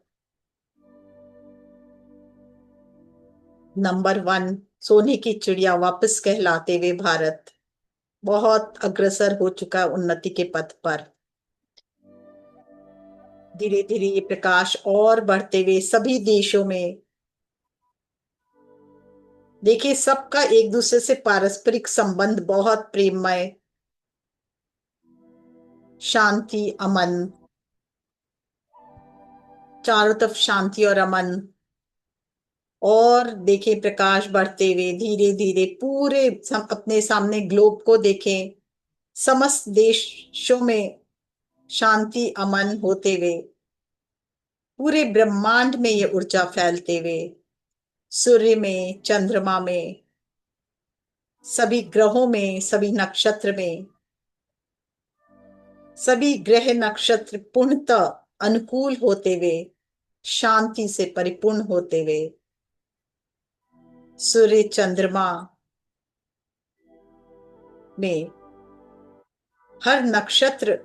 नंबर वन, सोने की चिड़िया वापस कहलाते हुए भारत बहुत अग्रसर हो चुका है उन्नति के पथ पर। धीरे धीरे ये प्रकाश और बढ़ते हुए सभी देशों में, देखिए सबका एक दूसरे से पारस्परिक संबंध बहुत प्रेममय, शांति, अमन, चारों तरफ शांति और अमन। और देखें प्रकाश बढ़ते हुए धीरे धीरे पूरे अपने सामने ग्लोब को देखें, समस्त देशों में शांति अमन होते हुए, पूरे ब्रह्मांड में ये ऊर्जा फैलते हुए, सूर्य में, चंद्रमा में, सभी ग्रहों में, सभी नक्षत्र में, सभी ग्रह नक्षत्र पूर्णतः अनुकूल होते हुए, शांति से परिपूर्ण होते हुए, सूर्य चंद्रमा में, हर नक्षत्र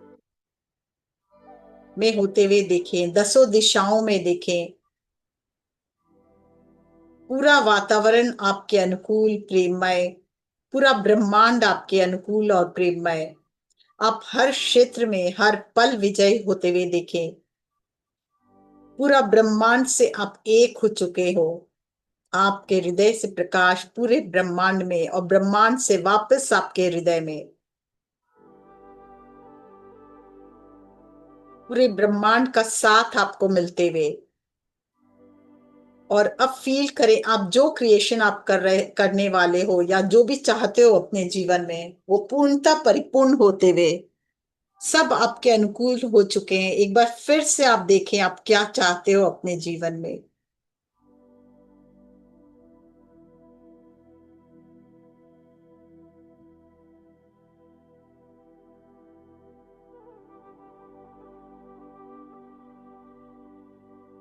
में होते हुए देखें, दसों दिशाओं में देखें, पूरा वातावरण आपके अनुकूल प्रेममय, पूरा ब्रह्मांड आपके अनुकूल और प्रेममय। आप हर क्षेत्र में हर पल विजयी होते हुए देखें, पूरा ब्रह्मांड से आप एक हो चुके हो। आपके हृदय से प्रकाश पूरे ब्रह्मांड में और ब्रह्मांड से वापस आपके हृदय में, पूरे ब्रह्मांड का साथ आपको मिलते हुए। और अब फील करें आप जो क्रिएशन आप करने वाले हो या जो भी चाहते हो अपने जीवन में, वो पूर्णतः परिपूर्ण होते हुए सब आपके अनुकूल हो चुके हैं। एक बार फिर से आप देखें आप क्या चाहते हो अपने जीवन में।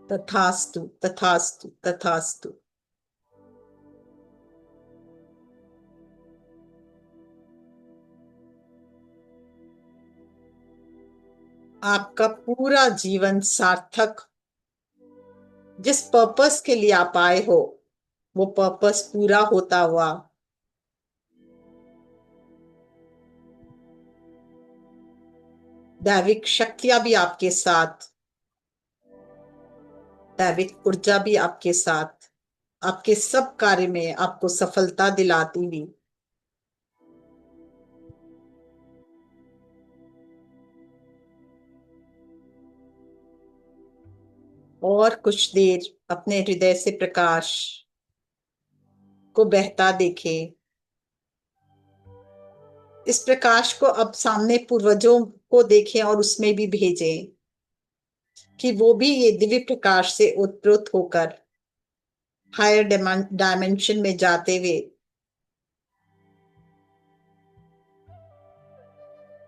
तथास्तु, तथास्तु, तथास्तु। आपका पूरा जीवन सार्थक, जिस पर्पस के लिए आप आए हो वो पर्पस पूरा होता हुआ, दैविक शक्तियां भी आपके साथ, दैविक ऊर्जा भी आपके साथ, आपके सब कार्य में आपको सफलता दिलाती हुई। और कुछ देर अपने हृदय से प्रकाश को बहता देखें। इस प्रकाश को अब सामने पूर्वजों को देखें और उसमें भी भेजें कि वो भी ये दिव्य प्रकाश से उत्प्रोत होकर हायर डायमेंशन में जाते हुए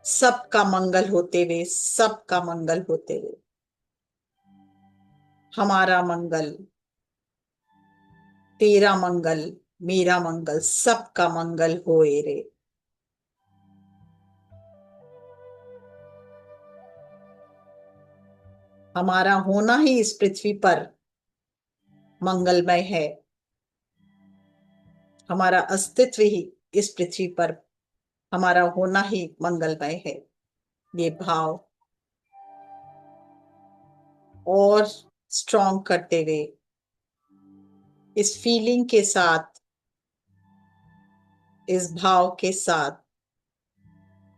सबका मंगल होते हुए, सबका मंगल होते हुए, हमारा मंगल, तेरा मंगल, मेरा मंगल, सबका मंगल होए रे। हमारा होना ही इस पृथ्वी पर मंगलमय है, हमारा अस्तित्व ही इस पृथ्वी पर, हमारा होना ही मंगलमय है। ये भाव और स्ट्रॉन्ग करते हुए, इस फीलिंग के साथ, इस भाव के साथ,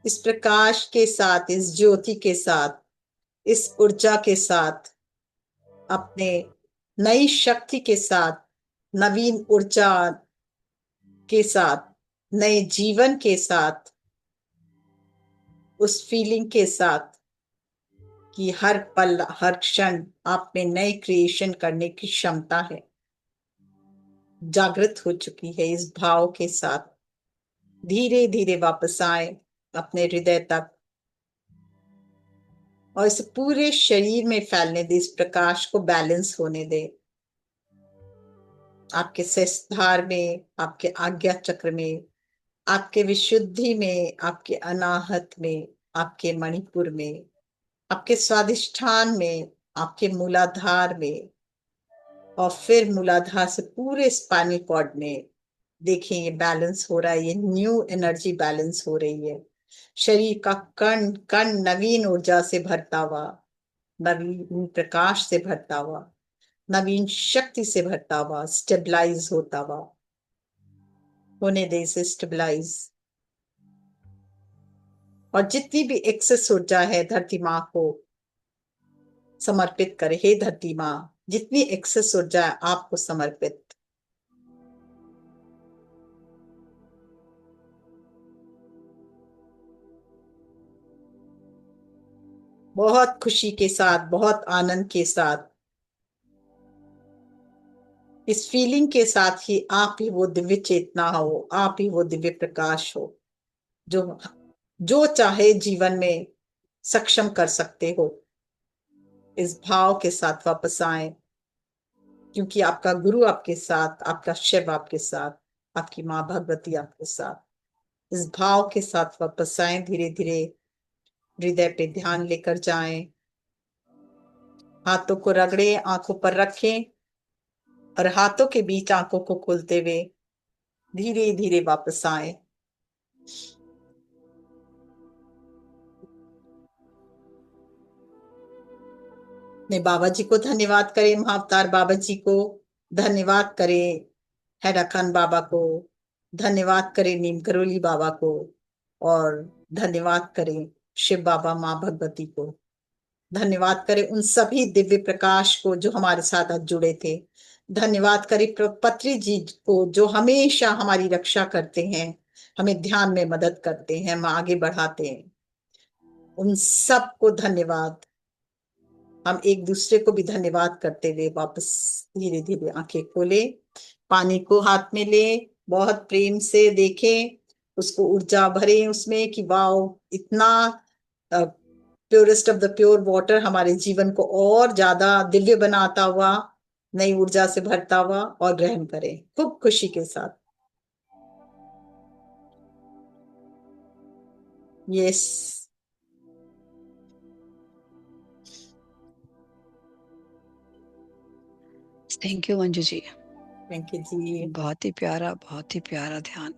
इस प्रकाश के साथ, इस ज्योति के साथ, इस ऊर्जा के साथ अपने नई शक्ति के साथ, नवीन ऊर्जा के साथ, नए जीवन के साथ, उस फीलिंग के साथ कि हर पल हर क्षण आप में नए क्रिएशन करने की क्षमता है, जागृत हो चुकी है। इस भाव के साथ धीरे धीरे वापस आए अपने हृदय तक और इस पूरे शरीर में फैलने दे, इस प्रकाश को बैलेंस होने दे। आपके सहस्त्रार में, आपके आज्ञा चक्र में, आपके विशुद्धि में, आपके अनाहत में, आपके मणिपुर में, आपके स्वादिष्ठान में, आपके मूलाधार में, और फिर मूलाधार से पूरे स्पाइनल कॉर्ड में। देखें ये बैलेंस हो रहा है, ये न्यू एनर्जी बैलेंस हो रही है। शरीर का कण कण नवीन ऊर्जा से भरता हुआ, नवीन प्रकाश से भरता हुआ, नवीन शक्ति से भरता हुआ, स्टेबलाइज होता हुआ। होने दे इसे स्टेबलाइज। और जितनी भी एक्सेस ऊर्जा है धरती माँ को समर्पित करे। हे धरती माँ, जितनी एक्सेस ऊर्जा है आपको समर्पित। बहुत खुशी के साथ, बहुत आनंद के साथ, इस फीलिंग के साथ ही आप ही वो दिव्य चेतना हो, आप ही वो दिव्य प्रकाश हो जो जो चाहे जीवन में सक्षम कर सकते हो। इस भाव के साथ वापस आए, क्योंकि आपका गुरु आपके साथ, आपका शिव आपके साथ, आपकी माँ भगवती आपके साथ। इस भाव के साथ वापस आए, धीरे धीरे हृदय पे ध्यान लेकर जाएं। हाथों को रगड़े, आंखों पर रखें और हाथों के बीच आंखों को खोलते हुए धीरे धीरे वापस आए। ने बाबा जी को धन्यवाद करें, महाअवतार बाबा जी को धन्यवाद करें, हैदर खान बाबा को धन्यवाद करें, नीम करोली बाबा को, और धन्यवाद करें शिव बाबा, माँ भगवती को। धन्यवाद करें उन सभी दिव्य प्रकाश को जो हमारे साथ आज जुड़े थे। धन्यवाद करें पत्री जी को जो हमेशा हमारी रक्षा करते हैं, हमें ध्यान में मदद करते हैं, हम आगे बढ़ाते हैं। उन सबको धन्यवाद। हम एक दूसरे को भी धन्यवाद करते हुए वापस धीरे धीरे आंखें खोले, पानी को हाथ में ले, बहुत प्रेम से देखें उसको, ऊर्जा भरे उसमें कि वाओ, इतना purest of the pure water हमारे जीवन को और ज्यादा दिव्य बनाता हुआ, नई ऊर्जा से भरता हुआ, और ग्रहण करें खूब खुशी के साथ। Yes. Thank you Manju ji. Thank you जी। बहुत ही प्यारा ध्यान,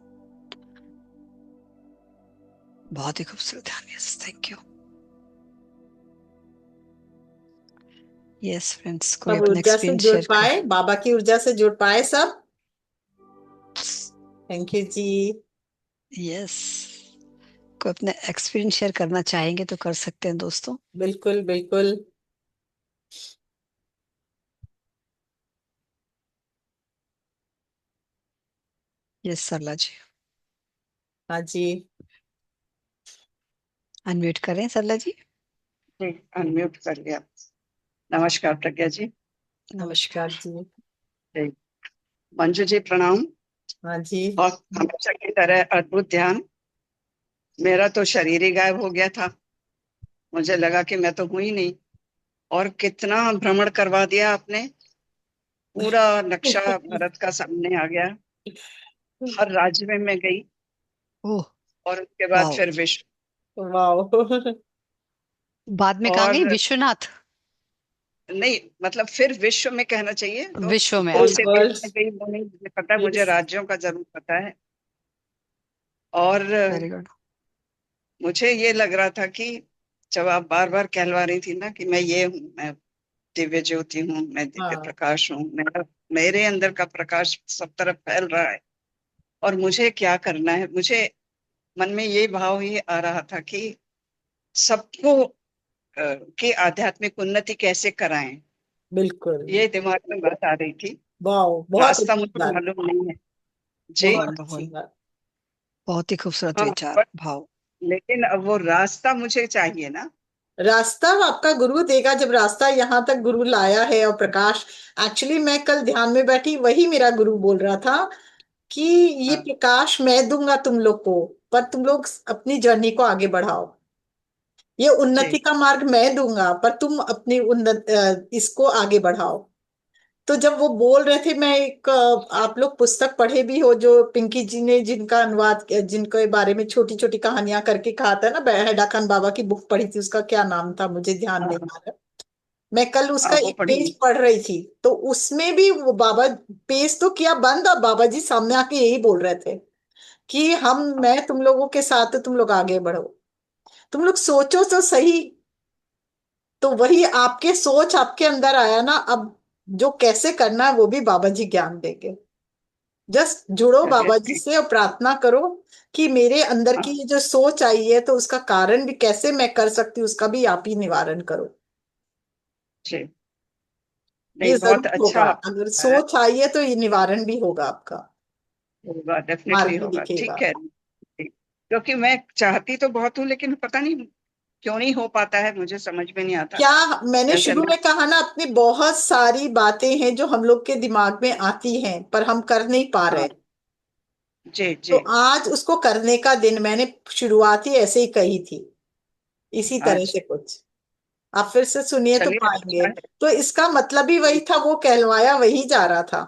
बहुत ही खूबसूरत ध्यान। Yes, thank you. Yes friends, कोई सब अपना ऊर्जा से एक्सपीरियंस जुड़ शेयर कर। पाए, बाबा की ऊर्जा से जुड़ पाए सब। थैंक यू जी। यस, कोई अपना एक्सपीरियंस शेयर करना चाहेंगे तो कर सकते हैं दोस्तों। बिल्कुल बिल्कुल। यस सरला जी, हाँ जी। अनम्यूट करें सरला जी। जी, अनम्यूट कर लिया। नमस्कार प्रज्ञा जी। नमस्कार नमस्कार। जी। जी, मंजू जी प्रणाम। हाँ जी। और हमेशा की तरह अद्भुत ध्यान। मेरा तो शरीर ही गायब हो गया था, मुझे लगा कि मैं तो हुई नहीं। और कितना भ्रमण करवा दिया आपने, पूरा नक्शा भारत का सामने आ गया। हर राज्य में मैं गई ओह, और उसके बाद वाओ। फिर विश्व। वाओ। बाद में कहाँ गई? और विश्वनाथ? नहीं, मतलब फिर विश्व में कहना चाहिए, तो विश्व में, कौन होल अच्छा। से देश वर्ल्ड। में गई वो नहीं मुझे पता, मुझे यस। राज्यों का जरूर पता है। और वेरी गुड। मुझे ये लग रहा था कि जब आप बार बार कहलवा रही थी ना कि मैं ये हूँ, मैं दिव्य ज्योति हूँ, मैं दिव्य हाँ। प्रकाश हूँ, मेरे अंदर का प्रकाश सब तरफ फैल रहा है और मुझे क्या करना है। मुझे मन में ये भाव ही आ रहा था कि सबको की आध्यात्मिक उन्नति कैसे कराएं। बिल्कुल। ये दिमाग में बात आ रही थी। वाह, बहुत रास्ता अच्छी मुझे बात। मालूम नहीं है जी। बहुत अच्छी वंडरफुल। बात। बहुत ही खूबसूरत हाँ, विचार बट भाव। लेकिन अब वो रास्ता मुझे चाहिए ना। रास्ता आपका गुरु देगा, जब रास्ता यहाँ तक गुरु लाया है और प्रकाश। एक्चुअली मैं कल ध्यान में बैठी, वही मेरा गुरु बोल रहा था कि ये हाँ, प्रकाश मैं दूंगा तुम लोग को, पर तुम लोग अपनी जर्नी को आगे बढ़ाओ। ये उन्नति जी। का मार्ग मैं दूंगा, पर तुम अपनी इसको आगे बढ़ाओ। तो जब वो बोल रहे थे, मैं एक आप लोग पुस्तक पढ़े भी हो जो पिंकी जी ने, जिनका अनुवाद जिनके बारे में छोटी छोटी कहानियां करके कहा था ना, हैडा खान बाबा की बुक पढ़ी थी, उसका क्या नाम था मुझे ध्यान नहीं हाँ, आ रहा। मैं कल उसका हाँ, वो एक पेज पढ़ी। पढ़ रही थी, तो उसमें भी वो बाबा, पेज तो किया बंद, और बाबा जी सामने आके यही बोल रहे थे कि मैं तुम लोगों के साथ हूं, तुम लोग आगे बढ़ो। तुम लोग सोचो तो सही। तो वही आपके सोच आपके अंदर आया ना अब, जो कैसे करना है वो भी बाबा जी ज्ञान देंगे। जस्ट जुड़ो चलिए बाबा जी ठीक। से और प्रार्थना करो कि मेरे अंदर की हाँ ये जो सोच आई है, तो उसका कारण भी कैसे मैं कर सकती हूँ, उसका भी आप ही निवारण करो। जी। नहीं, ये बहुत जरूर अच्छा होगा, आपने अगर बताया। सोच आई है तो ये निवारण भी होगा आपका, होगा, डेफिनेटली मार्ग भी होगा, दिखेगा। ठीक है। ठीक। क्योंकि मैं चाहती तो बहुत हूँ, लेकिन पता नहीं क्यों नहीं हो पाता है, मुझे समझ में नहीं आता। क्या, मैंने जैसे शुरू मैं। में कहा ना, अपनी बहुत सारी बातें हैं जो हम लोग के दिमाग में आती हैं पर हम कर नहीं पा रहे। हाँ। जी, तो जी। आज उसको करने का दिन, मैंने शुरुआत ही ऐसे ही कही थी, इसी तरह आज। से कुछ आप फिर से सुनिए तो चलिए, पाएंगे। अच्छा है। तो इसका मतलब ही वही था, वो कहलवाया वही जा रहा था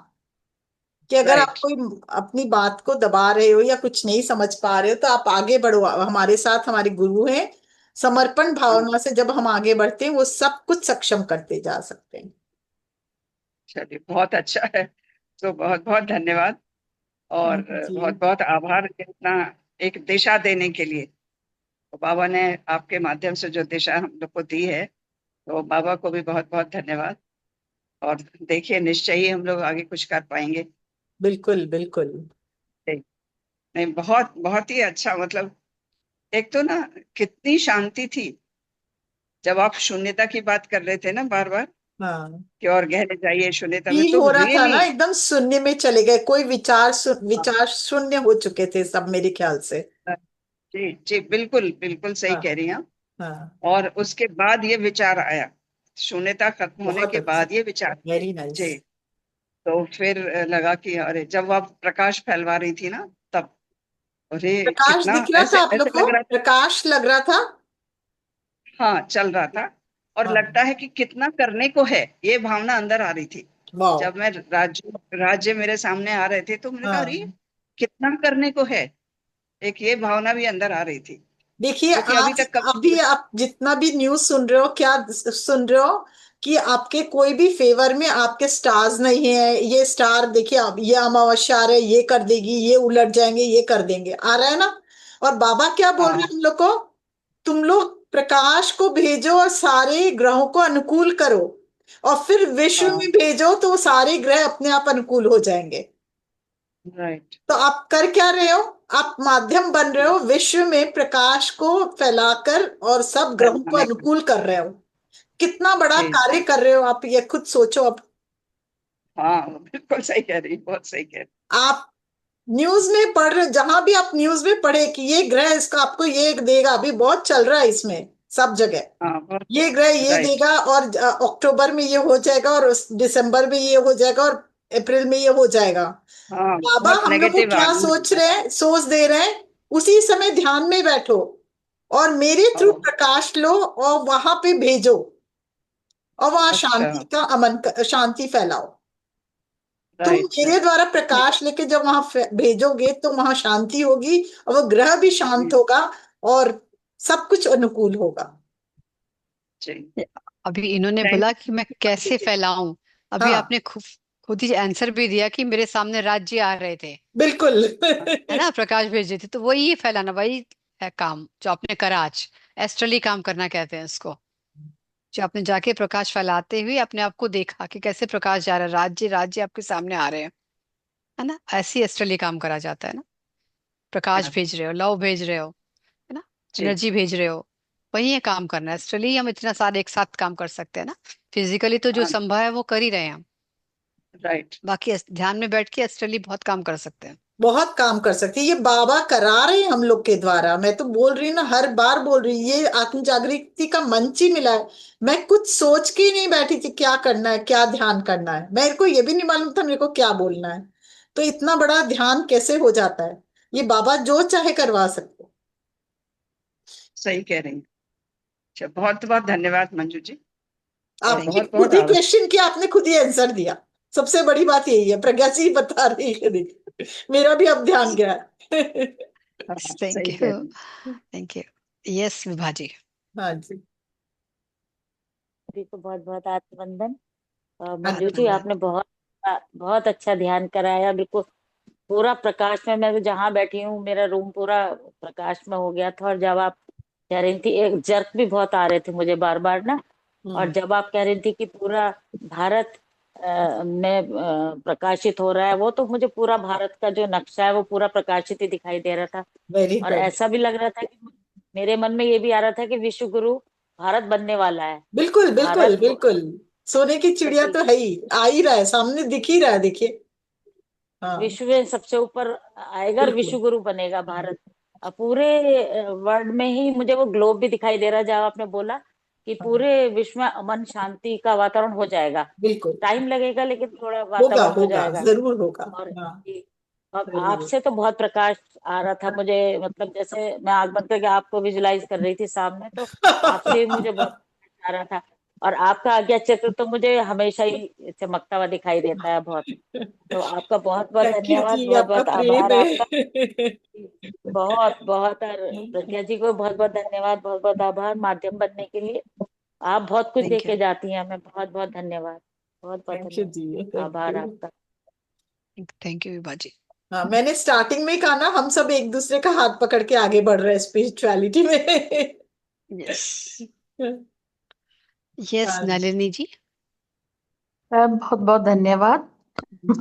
कि अगर आप राइट। कोई अपनी बात को दबा रहे हो या कुछ नहीं समझ पा रहे हो, तो आप आगे बढ़ो, हमारे साथ हमारे गुरु हैं। समर्पण हाँ। भावना से जब हम आगे बढ़ते हैं, वो सब कुछ सक्षम करते जा सकते हैं। चलिए, बहुत अच्छा है। तो बहुत बहुत धन्यवाद। और जी। बहुत बहुत आभार, इतना एक दिशा देने के लिए। तो बाबा ने आपके माध्यम से जो दिशा हम लोग को दी है, तो बाबा को भी बहुत बहुत धन्यवाद। और देखिए, निश्चय ही हम लोग आगे कुछ कर पाएंगे। बिल्कुल बिल्कुल। ठीक। नहीं, बहुत बहुत ही अच्छा, मतलब एक तो ना, कितनी शांति थी जब आप शून्यता की बात कर रहे थे ना बार बार, हाँ, कि और गहरे जाइए शून्यता में, फील तो हो रहा था रियली। ना, एकदम शून्य में चले गए, कोई विचार विचार शून्य हो चुके थे सब मेरे ख्याल से। जी, जी, बिल्कुल बिल्कुल सही हाँ। कह रही हैं आप। हाँ। और उसके बाद ये विचार आया, शून्यता खत्म होने बहुत के अच्छा। बाद ये विचार। Very nice. जी। तो फिर लगा कि अरे, जब आप प्रकाश फैलवा रही थी ना, तब अरे प्रकाश कितना दिख रहा था ऐसे आप लोग ऐसे को, लग रहा था। प्रकाश लग रहा था। हाँ, चल रहा था। और हाँ। लगता है कि कितना करने को है, ये भावना अंदर आ रही थी। वाह। जब मैं राज्य राज्य मेरे सामने आ रहे थे, तो मैंने कहा अरे, हाँ। कितना करने को है। एक ये भावना भी अंदर आ रही थी, देखिए, क्योंकि अभी आज तक कभी। अभी आप जितना भी न्यूज सुन रहे हो, क्या सुन रहे हो कि आपके कोई भी फेवर में आपके स्टार्स नहीं है, ये स्टार देखिए, अब ये अमावस्या आ रहा है, ये कर देगी, ये उलट जाएंगे, ये कर देंगे, आ रहा है ना। और बाबा क्या बोल रहे हाँ, हैं हम लोग को, तुम लोग प्रकाश को भेजो और सारे ग्रहों को अनुकूल करो, और फिर विश्व हाँ। में भेजो तो वो सारे ग्रह अपने आप अनुकूल हो जाएंगे। राइट। तो आप कर क्या रहे हो, आप माध्यम बन रहे हो, विश्व में प्रकाश को फैलाकर और सब ग्रहों को फैलाने का। अनुकूल कर रहे हो। कितना बड़ा जी, कार्य जी। कर रहे हो आप, ये खुद सोचो अब। हाँ, बिल्कुल सही कह रही, बहुत सही कह रही। आप न्यूज में पढ़ रहे, जहां भी आप न्यूज में पढ़े कि ये ग्रह इसका आपको ये देगा, अभी बहुत चल रहा है इसमें सब जगह, हाँ, बहुत। ये ग्रह ये राइट। देगा, और अक्टूबर में ये हो जाएगा, और दिसंबर में ये हो जाएगा, और अप्रैल में ये हो जाएगा। हाँ, बाबा बहुत हम लोग को नेगेटिव क्या आदमी सोच होता रहे हैं, सोच दे रहे हैं, उसी समय ध्यान में बैठो और मेरे है। थ्रू ओ, प्रकाश लो और वहां पे भेजो, और वहां अच्छा। शांति का शांति फैलाओ। तुम राइट, मेरे राइट। द्वारा प्रकाश लेके जब वहां भेजोगे तो वहां शांति होगी, और वो ग्रह भी शांत होगा, और सब कुछ अनुकूल होगा। जी। अभी इन्होंने थैंक बोला कि मैं कैसे यू। फैलाऊं। अभी हाँ। आपने खुद खुद ही आंसर भी दिया कि मेरे सामने राज्य आ रहे थे, बिल्कुल। है ना, प्रकाश भेज रहे थे, तो वही फैलाना, वही है काम जो आपने करा आज। एस्ट्रली काम करना कहते हैं इसको। जो आपने जाके प्रकाश फैलाते हुए अपने आप को देखा कि कैसे प्रकाश जा रहा है, राज्य राज्य आपके सामने आ रहे हैं, है ना, ऐसी एस्ट्रली काम करा जाता है ना। प्रकाश भेज रहे हो, लव भेज रहे हो, है ना, जी। एनर्जी भेज रहे हो, वही है काम करना। एस्ट्रली हम इतना सारे एक साथ काम कर सकते हैं ना। फिजिकली तो जो हाँ, संभव है वो कर ही रहे हैं हम। राइट। बाकी ध्यान में बैठ के एस्ट्रली बहुत काम कर सकते हैं। बहुत काम कर सकती है, ये बाबा करा रहे हैं हम लोग के द्वारा। मैं तो बोल रही हूँ ना, हर बार बोल रही हूँ, ये आत्म जागृति का मंच ही मिला है। मैं कुछ सोच के ही नहीं बैठी थी क्या करना है, क्या ध्यान करना है, मेरे को ये भी नहीं मालूम था मेरे को क्या बोलना है। तो इतना बड़ा ध्यान कैसे हो जाता है, ये बाबा जो चाहे करवा सकते हैं। सही कह रही हैं। अच्छा, बहुत बहुत धन्यवाद मंजू जी। और थैंक आपने यू। बहुत बहुत खुद ही आभार। क्वेश्चन किया, आपने खुद ही आंसर दिया। सबसे बड़ी बात यही है, प्रज्ञा जी बता रही है, देखिए मेरा भी अब ध्यान गया है। हाँ, थैंक सही कह यू। रही हैं। Thank you. यस विभाजी। हाँ जी। जी को बहुत बहुत आत्मवंदन। मंजू जी, आत्मबंधन। आपने बहुत बहुत अच्छा ध्यान कराया, बिल्कुल पूरा प्रकाश में। मैं तो जहाँ बैठी हूँ मेरा रूम पूरा प्रकाश में हो गया था। और जब आप कह रही थी, एक जर्क भी बहुत आ रहे थे मुझे बार बार ना। और हम्म। जब आप कह रही थी कि पूरा भारत में प्रकाशित हो रहा है, वो तो मुझे पूरा भारत का जो नक्शा है वो पूरा प्रकाशित ही दिखाई दे रहा था। वेरी और गुड। ऐसा भी लग रहा था कि मेरे मन में ये भी आ रहा था कि विश्व गुरु भारत बनने वाला है। बिल्कुल बिल्कुल भारत बिल्कुल। सोने की चिड़िया जी, तो है ही, आ ही रहा है, सामने दिख ही रहा है, देखिए। हाँ। विश्व में सबसे ऊपर आएगा और विश्व बिल्कुल। गुरु बनेगा भारत। पूरे वर्ल्ड में ही मुझे वो ग्लोब भी दिखाई दे रहा है जहाँ आपने बोला कि हाँ, पूरे विश्व में अमन शांति का वातावरण हो जाएगा। बिल्कुल। टाइम लगेगा लेकिन थोड़ा होगा वातावरण हो होगा, जाएगा। जरूर होगा। और हाँ। अब जरूर। आपसे तो बहुत प्रकाश आ रहा था मुझे, मतलब जैसे मैं आग बंद करके आपको विजुलाइज कर रही थी सामने, तो आपसे मुझे बहुत प्रकाश आ रहा था। और आपका आज्ञा चक्र तो मुझे हमेशा ही चमकता हुआ दिखाई देता है बहुत। तो आपका बहुत बहुत थैंक यू धन्यवाद, जी, बहुत आपका बहुत प्रेम आभार आपका। है। बहुत बहुत। और प्रज्ञा जी को बहुत बहुत धन्यवाद, बहुत बहुत आभार माध्यम बनने के लिए। आप बहुत कुछ दे थैंक यू। के जाती हैं हमें, बहुत बहुत धन्यवाद। बहुत बहुत थैंक यू धन्यवाद, जी, थैंक आभार यू। आपका। Thank you विभाजी। हाँ, मैंने स्टार्टिंग में ही कहा ना, हम सब एक दूसरे का हाथ पकड़ के आगे बढ़ रहे हैं स्पिरिचुअलिटी में। यस। यस हाँ। नलिनी जी। बहुत बहुत धन्यवाद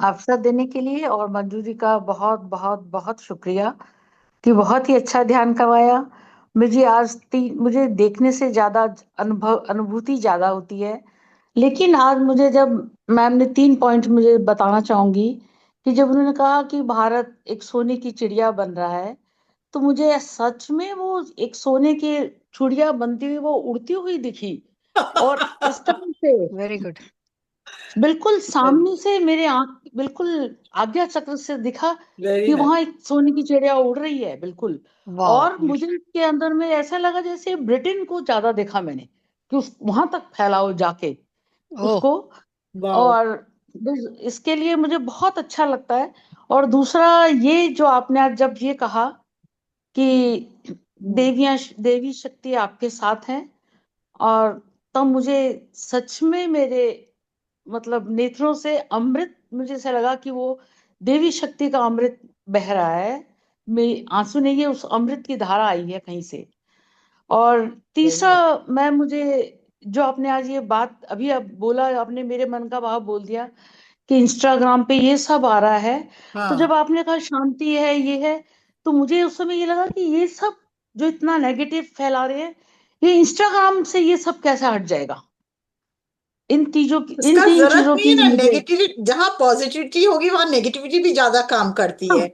अवसर देने के लिए, और मंजू जी का बहुत बहुत बहुत शुक्रिया कि बहुत ही अच्छा ध्यान करवाया। मुझे देखने से ज्यादा अनुभूति ज्यादा होती है। लेकिन आज मुझे जब मैम ने 3 पॉइंट मुझे बताना चाहूंगी, कि जब उन्होंने कहा कि भारत एक सोने की चिड़िया बन रहा है, तो मुझे सच में वो एक सोने की चिड़िया बनती हुई, वो उड़ती हुई दिखी। और इस टाइम से वेरी गुड। बिल्कुल सामने से मेरे आंख बिल्कुल आज्ञा चक्र से दिखा वेरी कि नाइस। वहां एक सोने की चिड़िया उड़ रही है, बिल्कुल। वाह। और मुझे इसके अंदर में ऐसा लगा जैसे ब्रिटेन को ज्यादा देखा मैंने, कि उस वहां तक फैलाओ जाके ओह। उसको। वाओ। और इसके लिए मुझे बहुत अच्छा लगता है। और दूसरा, ये जो आपने आज जब ये कहा कि देवी शक्ति आपके साथ है, और तब मुझे सच में मेरे मतलब नेत्रों से अमृत, मुझे ऐसा लगा कि वो देवी शक्ति का अमृत बह रहा है। मेरी आंसू नहीं है, उस अमृत की धारा आई है कहीं से। और तीसरा, मैं मुझे जो आपने आज ये बात अभी अब बोला, आपने मेरे मन का भाव बोल दिया कि इंस्टाग्राम पे ये सब आ रहा है। तो हाँ, जब आपने कहा शांति है, ये है, तो मुझे उस समय ये लगा कि ये सब जो इतना नेगेटिव फैला रहे हैं, ये इंस्टाग्राम से ये सब कैसे हट जाएगा। इन उसका तीन जरूरत चीजों नहीं है की ना, मुझे। नेगेटिविटी जहां पॉजिटिविटी होगी वहां नेगेटिविटी भी ज्यादा काम करती हाँ, है।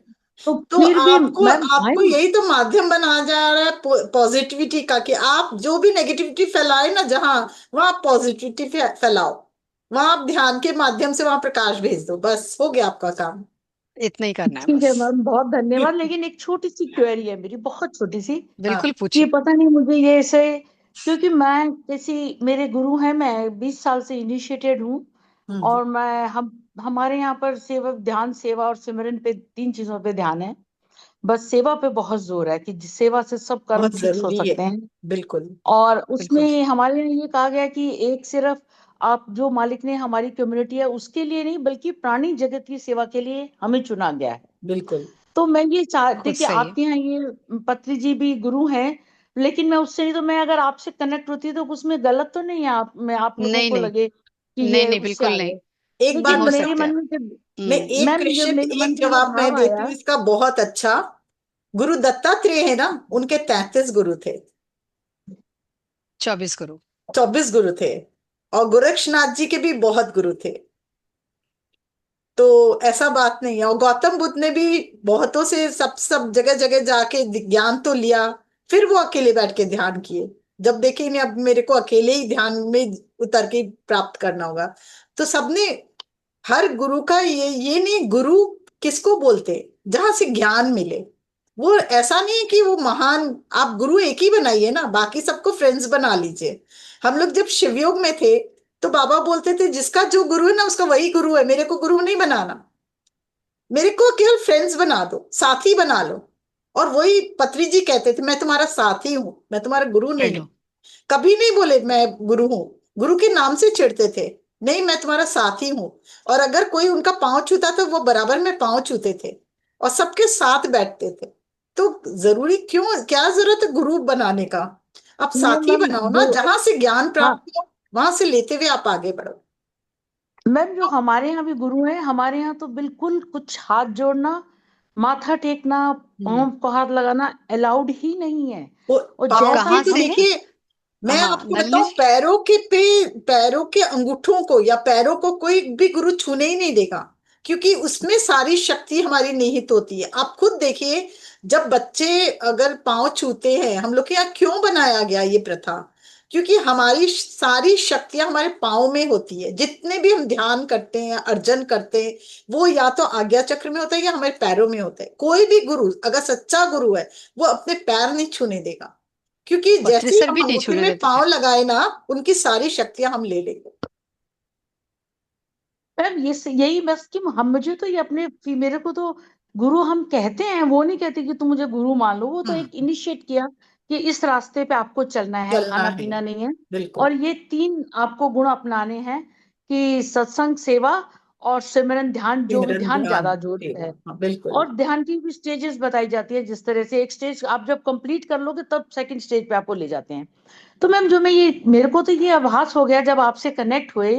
तो तो फिर भी आपको मैम आपको भाई, यही तो माध्यम बनाया जा रहा है पॉजिटिविटी का, कि आप जो भी नेगेटिविटी फैलाए ना जहां, वहां पॉजिटिविटी फैलाओ। वहां आप ध्यान के माध्यम से वहां प्रकाश भेज दो, बस हो गया आपका काम। इतना ही करना है ठीक बस। है मैम, बहुत धन्यवाद। लेकिन एक छोटी सी क्वेरी है मेरी, बहुत छोटी सी। बिल्कुल हाँ। ये पूछिए। पता नहीं मुझे ये ऐसे, क्योंकि मैं जैसी मेरे गुरु हैं, मैं 20 साल से इनिशिएटेड हूँ। जी। और मैं हम हमारे यहाँ पर सेवा, ध्यान, सेवा और सिमरन पे, 3 चीजों पे ध्यान है। बस सेवा पे बहुत जोर है कि सेवा से सब कर्म बहुत ठीक हो जरूरी है। सकते हैं। बिल्कुल। और बिल्कुल। उसमें हमारे यहाँ ये कहा गया कि एक सिर्फ आप, जो मालिक ने हमारी कम्युनिटी है उसके लिए नहीं, बल्कि प्राणी जगत की सेवा के लिए हमें चुना गया है। बिल्कुल। तो मैं ये चाहती बहुत कि सही है। आपके यहाँ ये पत्री जी भी गुरु हैं, लेकिन मैं उससे नहीं, तो मैं अगर आपसे कनेक्ट होती तो उसमें गलत तो नहीं है, आप लोगों नहीं को नहीं। लगे कि नहीं ये नहीं उससे बिल्कुल आ नहीं। गए। एक बात लेकिन हो मेरे सकता है। मन में जब, मैं हम्म। एक मैम जब क्वेश्चन, मेरे मन एक में ये जवाब मैं भाव देती आया। हूँ इसका, बहुत अच्छा। गुरु दत्तात्रेय है ना, उनके 33 गुरु थे। 24 गुरु। 24 गुरु थे। और गोरक्षनाथ जी के भी बहुत गुरु थे। तो ऐसा बात नहीं है। और गौतम बुद्ध ने भी बहुतों से सब सब जगह जगह जाके ज्ञान तो लिया, फिर वो अकेले बैठ के ध्यान किए। जब देखे नहीं, अब मेरे को अकेले ही ध्यान में उतर के प्राप्त करना होगा। तो सबने, हर गुरु का ये नहीं, गुरु किसको बोलते, जहां से ज्ञान मिले। वो ऐसा नहीं है कि वो महान, आप गुरु एक ही बनाइए ना, बाकी सबको फ्रेंड्स बना लीजिए। हम लोग जब शिवयोग में थे तो बाबा बोलते थे जिसका जो गुरु है ना उसका वही गुरु है, मेरे को गुरु नहीं बनाना, मेरे को केवल फ्रेंड्स बना दो, साथी बना लो। और वही पत्री जी कहते थे, मैं तुम्हारा साथी हूं, मैं तुम्हारा गुरु नहीं चलो। हूं। कभी नहीं बोले मैं गुरु हूं। गुरु के नाम से चिढ़ते थे, नहीं मैं तुम्हारा साथी हूं। और अगर कोई उनका पांव छूता तो वो बराबर में पांव छूते थे, और सबके साथ बैठते थे। तो जरूरी क्यों, क्या जरूरत है गुरु बनाने का? आप नहीं साथी मैम, बनाओ ना, जो जहां से ज्ञान हाँ प्राप्त हो वहां से लेते हुए आप आगे बढ़ो। मैम, जो हमारे यहाँ भी गुरु हैं, हमारे यहाँ तो बिल्कुल कुछ हाथ जोड़ना, माथा टेकना, हम्म। पांव को हाथ लगाना अलाउड ही नहीं है। वो और वो पाँव जैसे की कहाँ ही तो से हम है? देखिए, मैं हाँ आपको नलिनी बताऊं, जी। पैरों के अंगूठों को या पैरों को कोई भी गुरु छूने ही नहीं देगा, क्योंकि उसमें सारी शक्ति हमारी निहित होती है। आप खुद देखिए, जब बच्चे अगर पाँव छूते हैं, हम लोग के यहाँ क्यों बनाया गया ये प्रथा? क्योंकि हमारी सारी शक्तियां हमारे पाँव में होती है। जितने भी हम ध्यान करते हैं, अर्जन करते हैं, वो या तो आज्ञा चक्र में होता है या हमारे पैरों में होता है। कोई भी गुरु अगर सच्चा गुरु है, वो अपने पैर नहीं छूने देगा, क्योंकि पत्री जैसे ही सर हम भी नहीं अंगूठे छूने में देते थे। पांव लगाए ना, उनकी सारी शक्तियां हम ले लेंगे। मैम यही बस कि हम, मुझे तो ये अपने मेरे को तो गुरु हम कहते हैं, वो नहीं कहते कि तुम मुझे गुरु मान लो। वो तो एक हम्म। इनिशिएट किया कि इस रास्ते पे आपको चलना है, चलना खाना है। पीना नहीं है। बिल्कुल। और ये 3 आपको गुण अपनाने हैं कि सत्संग, सेवा और सिमरन ध्यान, जो भी सिमरन ध्यान ध्यान ज्यादा जो सेवा, है। हाँ बिल्कुल। और ध्यान की भी स्टेजेस बताई जाती है, जिस तरह से एक स्टेज आप जब कंप्लीट कर लोगे तब सेकंड स्टेज पे आपको ले जाते हैं। तो मैम, जो मैं ये, मेरे को तो ये आभास हो गया जब आपसे कनेक्ट हुए,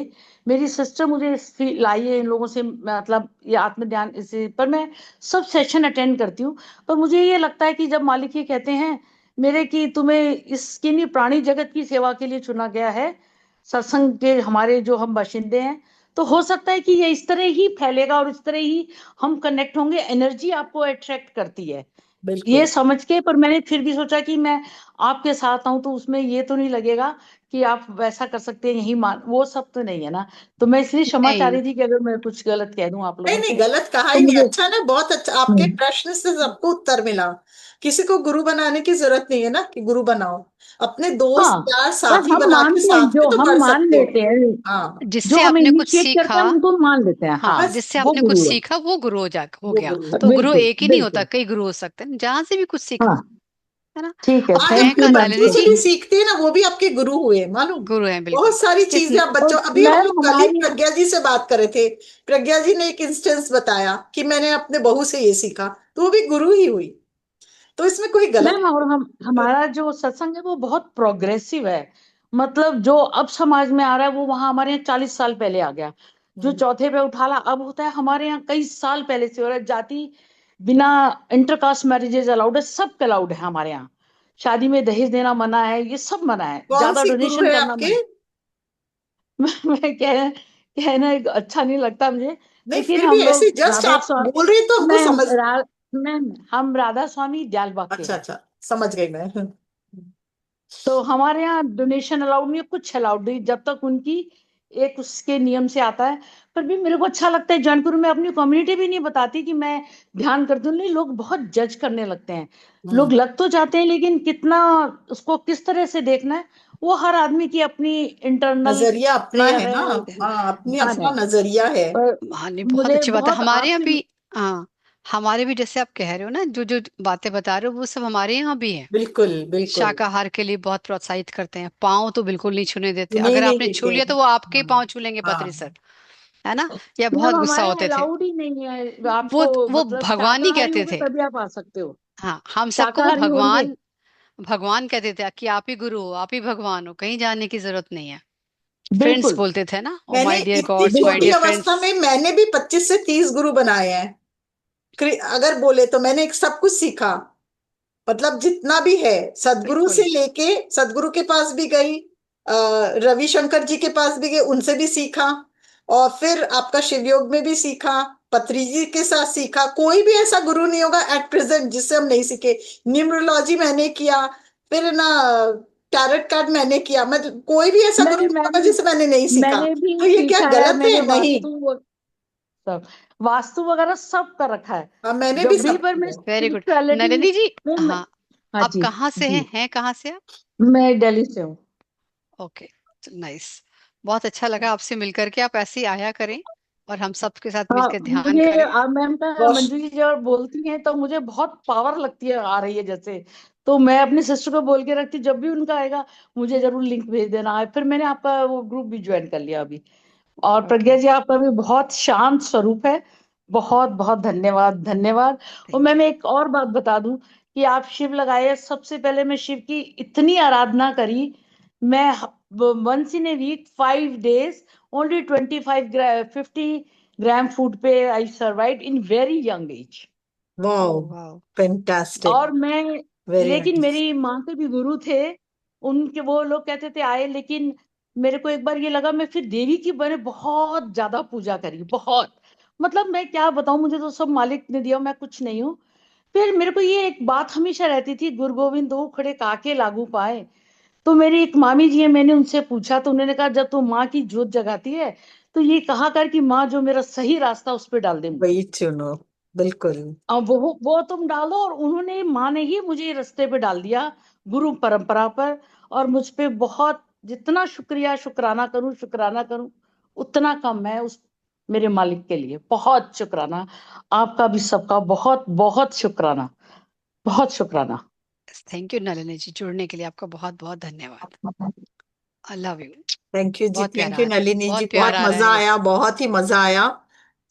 मेरी सिस्टर मुझे लाई है इन लोगों से, मतलब ये आत्म ध्यान, इसे पर मैं सब सेशन अटेंड करती हूँ। पर मुझे ये लगता है कि जब मालिक ये कहते हैं मेरे कि तुम्हें इसके लिए प्राणी जगत की सेवा के लिए चुना गया है, सत्संग के हमारे जो हम बाशिंदे हैं, तो हो सकता है कि ये इस तरह ही फैलेगा और इस तरह ही हम कनेक्ट होंगे। एनर्जी आपको अट्रैक्ट करती है, ये बिल्कुल। समझ के। पर मैंने फिर भी सोचा कि मैं आपके साथ आऊं तो उसमें ये तो नहीं लगेगा कि आप वैसा कर सकते हैं, यही मान, वो सब तो नहीं है ना। तो मैं इसलिए क्षमा चाह नहीं रही थी कि अगर मैं कुछ गलत कह दूं आप नहीं लोगों नहीं, से, गलत कहा तो ही नहीं, मुझे। अच्छा ना, बहुत अच्छा। आपके हम्म, प्रश्न से सबको उत्तर मिला। किसी को गुरु बनाने की जरूरत नहीं है ना कि गुरु बनाओ। अपने दोस्त हाँ, यार बस साथी हम बना के मानते हैं, साथ में जो तो हम बढ़ मान सकते हो। लेते हैं, हाँ। जो जिससे हमें आपने कुछ इनिशिएट करते सीखा। हैं उनको मान लेते हैं। हाँ, हाँ, जिससे वो आपने कुछ गुरु है। सीखा वो गुरु हो वो गया। गुरु है। तो गुरु बिल्कुल एक ही नहीं होता, बिल्कुल। कई गुरु हो सकते हैं, जहां से भी कुछ सीखा। हाँ, है ना? ठीक है, और हाँ, जब थैंक आप यू मैम। नलिनी बच्चों से जी। भी सीखते हैं ना, वो भी आपके गुरु हुए मालूम। गुरु हैं बिल्कुल। बहुत सारी चीजें कितने। आप और बच्चों, अभी हम मैम लोग कल ही हमारे यहाँ, प्रज्ञा जी से बात कर रहे थे। प्रज्ञा जी ने एक इंस्टेंस बताया कि मैंने अपने बहू से ये सीखा, तो वो भी गुरु ही हुई। तो इसमें कोई गलत मैम और हम, हमारा जो सत्संग है वो बहुत प्रोग्रेसिव है। मतलब जो अब समाज में आ रहा है वो वहां हमारे यहाँ 40 साल पहले आ गया। जो हम्म। चौथे पे उठाला अब होता है हमारे यहाँ कई साल पहले से हो रहा है। जाति बिना, इंटरकास्ट मैरिजेज अलाउड है, सब अलाउड है हमारे यहाँ। शादी में दहेज देना मना है, ये सब मना है, कौन ज्यादा सी गुरु डोनेशन है करना आपके? मना है। मैं कहना अच्छा नहीं लगता मुझे। नहीं, लेकिन फिर भी हम ऐसे लोग जस्ट राधा आप स्वामी, बोल रहे तो हमको मैं समझ। मैं हम राधा स्वामी दयालबाग के अच्छा हैं। अच्छा, समझ गई मैं। तो हमारे यहाँ डोनेशन अलाउड नहीं है, कुछ अलाउड नहीं जब तक उनकी एक उसके नियम से आता है। पर भी मेरे को अच्छा लगता है जौनपुर में, अपनी कम्युनिटी भी नहीं बताती कि मैं ध्यान करती हूँ। नहीं, लोग बहुत जज करने लगते हैं। हम्म। लोग लग तो जाते हैं, लेकिन कितना उसको किस तरह से देखना है, वो हर आदमी की अपनी इंटरनल नजरिया अपना है प्रेयर ना। है, हाँ, अपनी ध्यान अपना है। नजरिया है। पर हाँ नहीं, बहुत मुझे अच्छी बात है। बहुत हमारे यहाँ आपसे। भी। हाँ। हमारे भी जैसे आप कह रहे हो ना, जो जो बातें बता रहे हो वो सब हमारे यहाँ भी है। बिल्कुल बिल्कुल। शाकाहार के लिए बहुत प्रोत्साहित करते हैं, पाँव तो बिल्कुल नहीं छूने देते, नहीं अगर नहीं आपने छू देते। लिया तो वो आपके हाँ पाँव छू लेंगे पत्री हाँ। सर। है ना? या मैम बहुत गुस्सा हमारे यहाँ होते थे। अलाउड ही नहीं है वो आपको, वो मतलब भगवान ही शाकाहारी कहते होगे थे। तभी आप आ सकते हो। हाँ, हम सबको वो शाकाहारी होंगे। भगवान। भगवान कहते थे कि आप ही गुरु हो, आप ही भगवान हो, कहीं जाने की जरूरत नहीं है। फ्रेंड्स बिल्कुल बोलते थे ना, ओ मैंने माय डियर इतनी गॉड्स, माय छोटी डियर बिल्कुल। अवस्था फ्रेंड्स। में मैंने भी 25 से 30 गुरु बनाए हैं। अगर बोले तो मैंने एक सब कुछ सीखा। मतलब जितना भी है, सदगुरु से बिल्कुल। लेके सदगुरु के पास भी गई, रविशंकर जी के पास भी गई, उनसे भी सीखा, और फिर आपका शिवयोग में भी सीखा, पत्री जी के साथ सीखा। कोई भी ऐसा गुरु नहीं होगा एट प्रेजेंट जिससे हम नहीं सीखे। न्यूमरोलॉजी मैंने किया, फिर ना टैरोट कार्ड मैंने किया, मतलब कोई भी ऐसा गुरु नहीं, नहीं होगा जिससे मैंने नहीं सीखा। मैंने भी तो ये क्या सीखा है, गलत मैंने है? नहीं। सब वास्तु वगैरह सब कर रखा है। हाँ, मैंने भी जब भी सब पर मैं किया। Very good. स्पिरिचुअलिटी नलिनी जी, में हाँ, हाँ आप जी। कहाँ से जी, हैं कहाँ से आप? मैं दिल्ली से हूँ। Okay, nice. बहुत अच्छा लगा आपसे मिलकर के। आप ऐसे ही आया करें और हम सबके साथ हाँ, मिलकर ध्यान मुझे करें। मैम का रोश मंजू जी जब बोलती हैं तो मुझे बहुत पावर लगती है, आ रही है जैसे। तो मैं अपनी सिस्टर को बोल के रखती, जब भी उनका आएगा मुझे जरूर लिंक भेज देना है। फिर मैंने आपका वो ग्रुप भी ज्वाइन कर लिया अभी। और ओके, प्रज्ञा जी, आपका भी बहुत शांत स्वरूप है। बहुत बहुत धन्यवाद, धन्यवाद। और थैंक यू। मैं एक और बात बता दूं कि आप शिव लगाए, सबसे पहले मैं शिव की इतनी आराधना करी। मैं once in a week 5 days, only 50 gram food पे I survive in very young age. Wow, oh wow. Fantastic, और मैं, वेरी लेकिन नाइस। मेरी माँ के भी गुरु थे, उनके वो लोग कहते थे आए, लेकिन मेरे को एक बार ये लगा, मैं फिर देवी की मैंने बहुत ज्यादा पूजा करी, बहुत। मतलब मैं क्या बताऊं, मुझे तो सब मालिक ने दिया, मैं कुछ नहीं हूँ। फिर मेरे को ये एक बात हमेशा रहती थी, गुरु गोविंद दो खड़े काके लागू पाए। तो मेरी एक मामी जी है, मैंने उनसे पूछा तो उन्होंने कहा, जब तू माँ की जोत जगाती है तो ये कहा कर कि माँ जो मेरा सही रास्ता उस पर डाल दे मुझे। वही चुनो, बिल्कुल। अब वो तुम डालो, और उन्होंने, माँ ने ही मुझे रास्ते पे डाल दिया, गुरु परंपरा पर। और मुझ पे बहुत, जितना शुक्रिया शुक्राना करूं, शुक्राना करूं उतना कम है उस मेरे मालिक के लिए। बहुत शुक्राना। आपका भी सबका बहुत बहुत शुक्राना, बहुत शुक्राना। थैंक यू नलिनी जी, जुड़ने के लिए आपका बहुत बहुत धन्यवाद। I love you. Thank you जी, बहुत थैंक प्यारा यू आ रहा है, नलिनी जी, बहुत बहुत प्यारा आ रहा मजा है आया, इस। बहुत ही मजा आया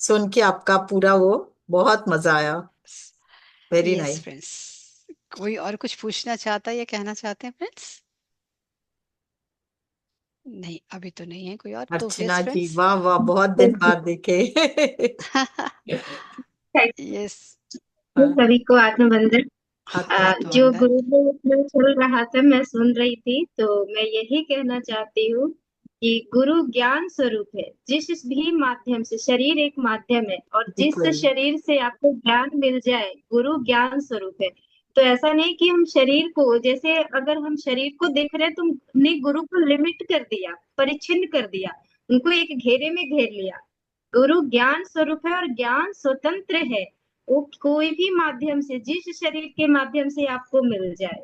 सुन के आपका पूरा वो, बहुत मजा आया, वेरी यस नाइस। फ्रेंड्स। कोई और कुछ पूछना चाहता है या कहना चाहते हैं फ्रेंड्स? नहीं, अभी तो नहीं है कोई और, तो अर्चना यस जी, फ्रेंड्स। वाह वाह, बहुत दिन बाद देखे। यस। हाँ, सभी को आत्मबंधन। जो आत्मबंधन। गुरुकुल में चल रहा था मैं सुन रही थी, तो मैं यही कहना चाहती हूँ कि गुरु ज्ञान स्वरूप है। जिस भी माध्यम से, शरीर एक माध्यम है, और जिस बिल्कुल शरीर से आपको ज्ञान मिल जाए, गुरु ज्ञान स्वरूप है। तो ऐसा नहीं कि हम शरीर को, जैसे अगर हम शरीर को देख रहे हैं तो हमने गुरु को लिमिट कर दिया, परिच्छिन्न कर दिया, उनको एक घेरे में घेर लिया। गुरु ज्ञान स्वरूप है और ज्ञान स्वतंत्र है। वो कोई भी माध्यम से, जिस शरीर के माध्यम से आपको मिल जाए।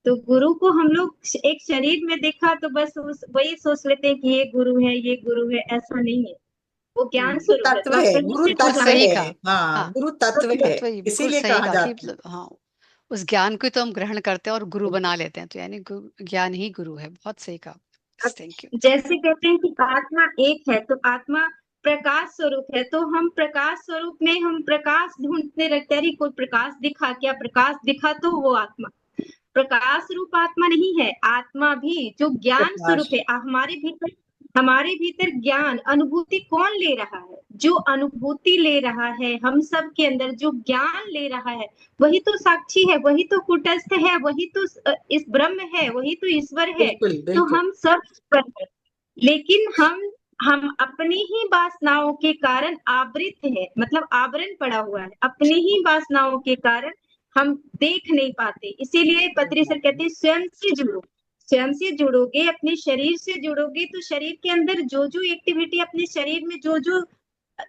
तो गुरु को हम लोग एक शरीर में देखा तो बस वही सोच लेते हैं कि ये गुरु है, ये गुरु है, ऐसा नहीं है। वो ज्ञान गुरु स्वरूप है। तो तत्व आप है, कहीं गुरु से बिल्कुल तत्व सही है। उदाहरण कहा। हाँ, हाँ, गुरु तत्व है, तत्व ही बिल्कुल इसीलिए सही कहा कहा कि जाता है। हाँ, उस ज्ञान को तो हम ग्रहण करते हैं और गुरु बना लेते हैं, तो यानी ज्ञान ही गुरु है। बहुत सही कहा। अब थैंक यू। जैसे कहते हैं कि आत्मा एक है, तो आत्मा प्रकाश स्वरूप है। तो हम प्रकाश स्वरूप में हम प्रकाश ढूंढते रहते हैं, अरे कोई प्रकाश दिखा, क्या प्रकाश दिखा, तो वो आत्मा प्रकाश रूप आत्मा नहीं है। आत्मा भी जो ज्ञान प्रकाश, स्वरूप है, हमारे भीतर ज्ञान अनुभूति कौन ले रहा है? जो अनुभूति ले रहा है हम सब के अंदर, जो ज्ञान ले रहा है, वही तो साक्षी है, वही तो कुटस्थ है, वही तो इस ब्रह्म है, वही तो ईश्वर है। बिल्कुल तो बिल्कुल। हम सब ईश्वर हैं। लेकिन हम अपनी ही वासनाओं के कारण आवृत है, मतलब आवरण पड़ा हुआ है, अपनी ही वासनाओं के कारण हम देख नहीं पाते। इसीलिए पत्री सर कहते हैं स्वयं से जुड़ो। स्वयं से जुड़ोगे, अपने शरीर से जुड़ोगे, तो शरीर के अंदर जो जो एक्टिविटी, अपने शरीर में जो जो